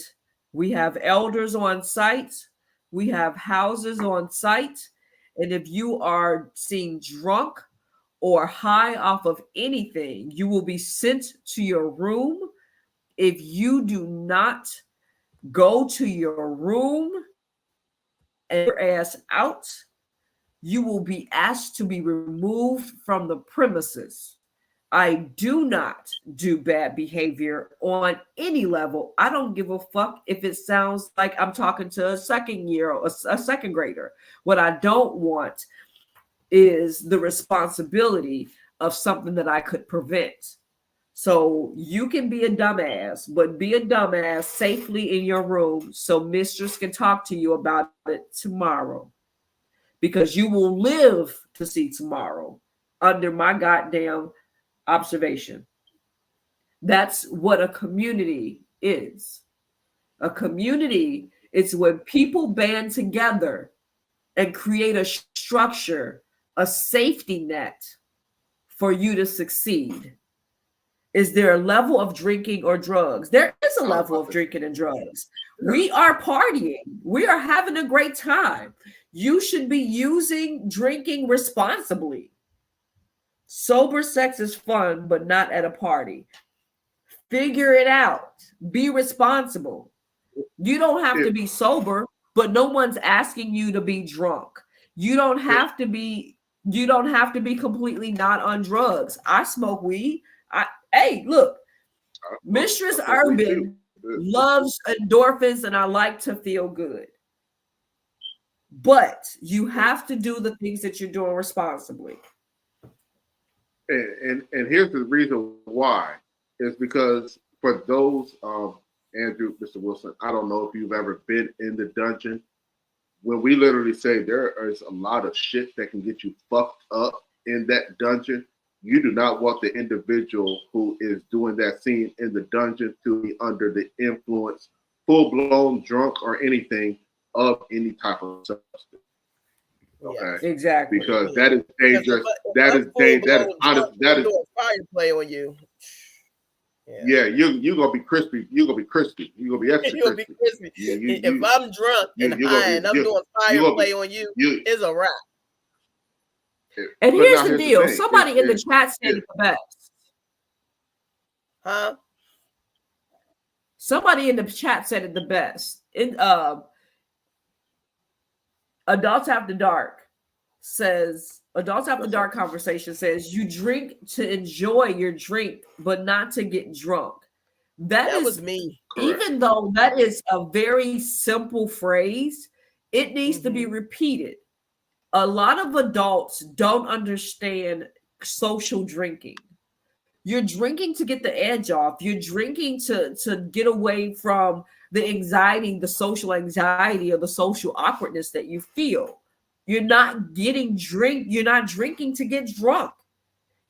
We have elders on site. We have houses on site. And if you are seen drunk or high off of anything, you will be sent to your room. If you do not go to your room and your ass out, you will be asked to be removed from the premises. I do not do bad behavior on any level. I don't give a fuck if it sounds like I'm talking to a second year or a second grader. What I don't want is the responsibility of something that I could prevent. So you can be a dumbass, but be a dumbass safely in your room so Mistress can talk to you about it tomorrow. Because you will live to see tomorrow under my goddamn observation. That's what a community is. A community is when people band together and create a structure, a safety net for you to succeed. Is there a level of drinking or drugs? There is a level of drinking and drugs. We are partying. We are having a great time. You should be drinking responsibly. Sober sex is fun, but not at a party. Figure it out. Be responsible. You don't have to be sober, but no one's asking you to be drunk. You don't have to be completely not on drugs. I smoke weed. Hey, look, Mistress Urban loves endorphins and I like to feel good. But you have to do the things that you're doing responsibly. And here's the reason why. Is because for those, Andrew, Mr. Wilson, I don't know if you've ever been in the dungeon. When we literally say there is a lot of shit that can get you fucked up in that dungeon, you do not want the individual who is doing that scene in the dungeon to be under the influence, full-blown drunk or anything of any type of substance. Okay, yes, exactly. Because that is dangerous. That is honest. That is fire play on you. Yeah, you're gonna be crispy. You're gonna be crispy. You're gonna be extra crispy. If I'm drunk and high and I'm doing fire play on you, it's a wrap. And here's the deal. Somebody in the chat said it the best. Huh? Somebody in the chat said it the best. Adults After Dark says, Adults After Dark conversation says, you drink to enjoy your drink, but not to get drunk. That was me. Even though that is a very simple phrase, it needs to be repeated. A lot of adults don't understand social drinking. You're drinking to get the edge off. You're drinking to get away from the anxiety, the social anxiety, or the social awkwardness that you feel. You're not You're not drinking to get drunk.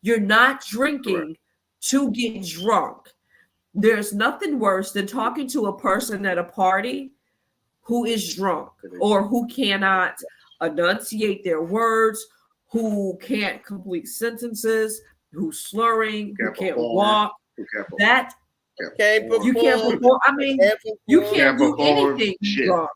You're not drinking to get drunk. There's nothing worse than talking to a person at a party who is drunk or who cannot enunciate their words, who can't complete sentences, who's slurring, who can't walk. You can't perform. I mean, you can't do anything drunk.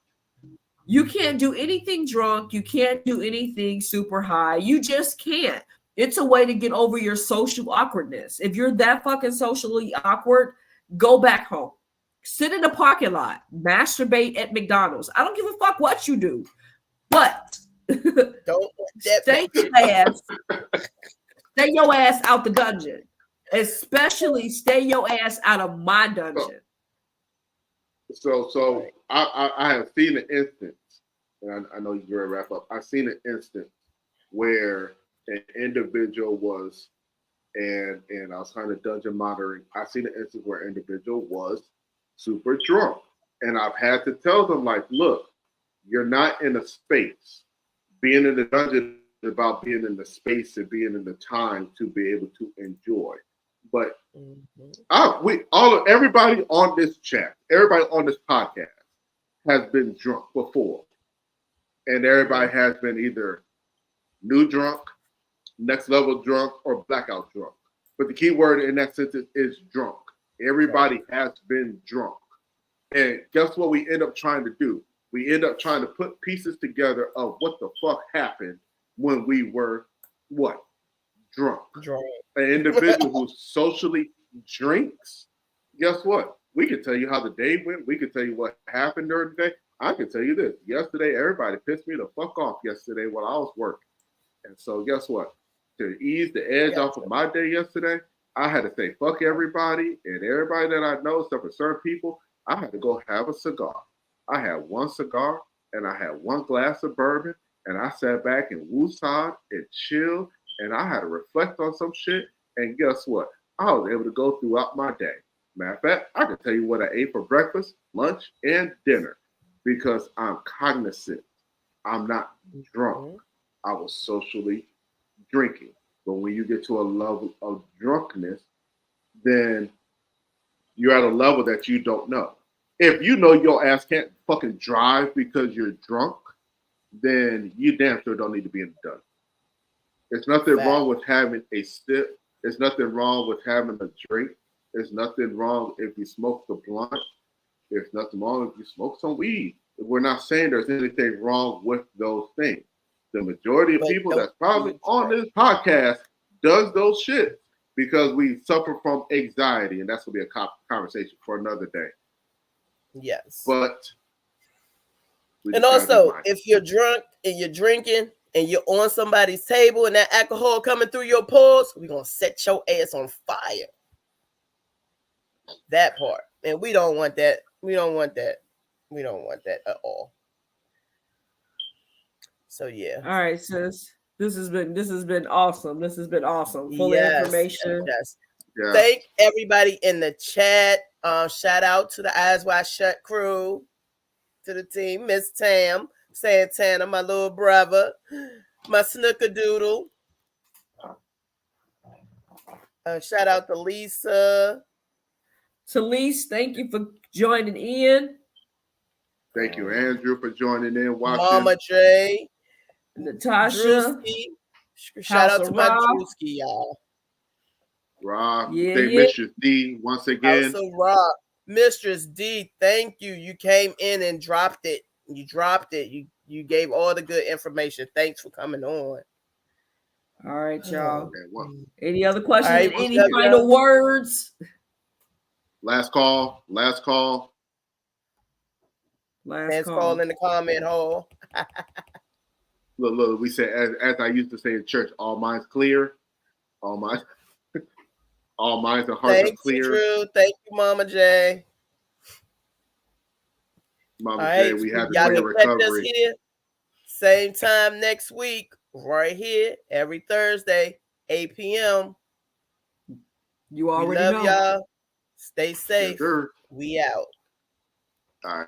You can't do anything drunk. You can't do anything super high. You just can't. It's a way to get over your social awkwardness. If you're that fucking socially awkward, go back home. Sit in the parking lot. Masturbate at McDonald's. I don't give a fuck what you do. But don't stay your ass out the dungeon. Especially stay your ass out of my dungeon. So I have seen an instance, and I know you're gonna wrap up. I've seen an instance where an individual was, and I was kind of dungeon monitoring. I've seen an instance where an individual was super drunk, and I've had to tell them like, look, you're not in a space. Being in the dungeon is about being in the space and being in the time to be able to enjoy. But everybody on this chat, everybody on this podcast has been drunk before. And everybody has been either new drunk, next level drunk, or blackout drunk. But the key word in that sentence is drunk. Everybody has been drunk. And guess what we end up trying to do? We end up trying to put pieces together of what the fuck happened when we were what? Drunk. An individual who socially drinks, guess what? We can tell you how the day went. We can tell you what happened during the day. I can tell you this. Yesterday, everybody pissed me the fuck off yesterday while I was working. And so guess what? To ease the edge off of my day yesterday, I had to say fuck everybody and everybody that I know, except for certain people. I had to go have a cigar. I had one cigar and I had one glass of bourbon, and I sat back and woosah'd and chilled, and I had to reflect on some shit. And guess what? I was able to go throughout my day. Matter of fact, I can tell you what I ate for breakfast, lunch, and dinner because I'm cognizant. I'm not drunk. I was socially drinking. But when you get to a level of drunkenness, then you're at a level that you don't know. If you know your ass can't fucking drive because you're drunk, then you damn sure don't need to be in the dungeon. There's nothing wrong with having a sip. There's nothing wrong with having a drink. There's nothing wrong if you smoke the blunt. There's nothing wrong if you smoke some weed. We're not saying there's anything wrong with those things. The majority of people that's probably on this podcast does those shit because we suffer from anxiety, and that's going to be a conversation for another day. Yes. But and also, if you're drunk and you're drinking and you're on somebody's table and that alcohol coming through your pores, we're going to set your ass on fire. That part. And we don't want that. We don't want that. We don't want that at all. So yeah. All right, sis. This has been awesome. This has been awesome. Full of information. Yes. Yeah. Thank everybody in the chat. Shout out to the Eyes Wide Shut crew, to the team, Miss Tam, Santana, my little brother, my snickerdoodle. Shout out to Lisa. Talise, thank you for joining in. Thank you, Andrew, for joining in. Watching. Mama J. Natasha. Drewski. Shout out to my Drewski, y'all. Rob, Mistress D once again. Also, Rob, Mistress D, thank you. You came in and dropped it. You dropped it. You gave all the good information. Thanks for coming on. All right, y'all. Any other questions? Right, any final words? Last call. Last call. Last call in the comment hole. Look, we said, as I used to say in church, all minds clear. All minds and hearts are clear. Drew. Thank you, Mama J. Mama J, we had a great recovery. Here. Same time next week, right here, every Thursday, 8 p.m. You already love know. Y'all. Stay safe. Yes, we out. All right.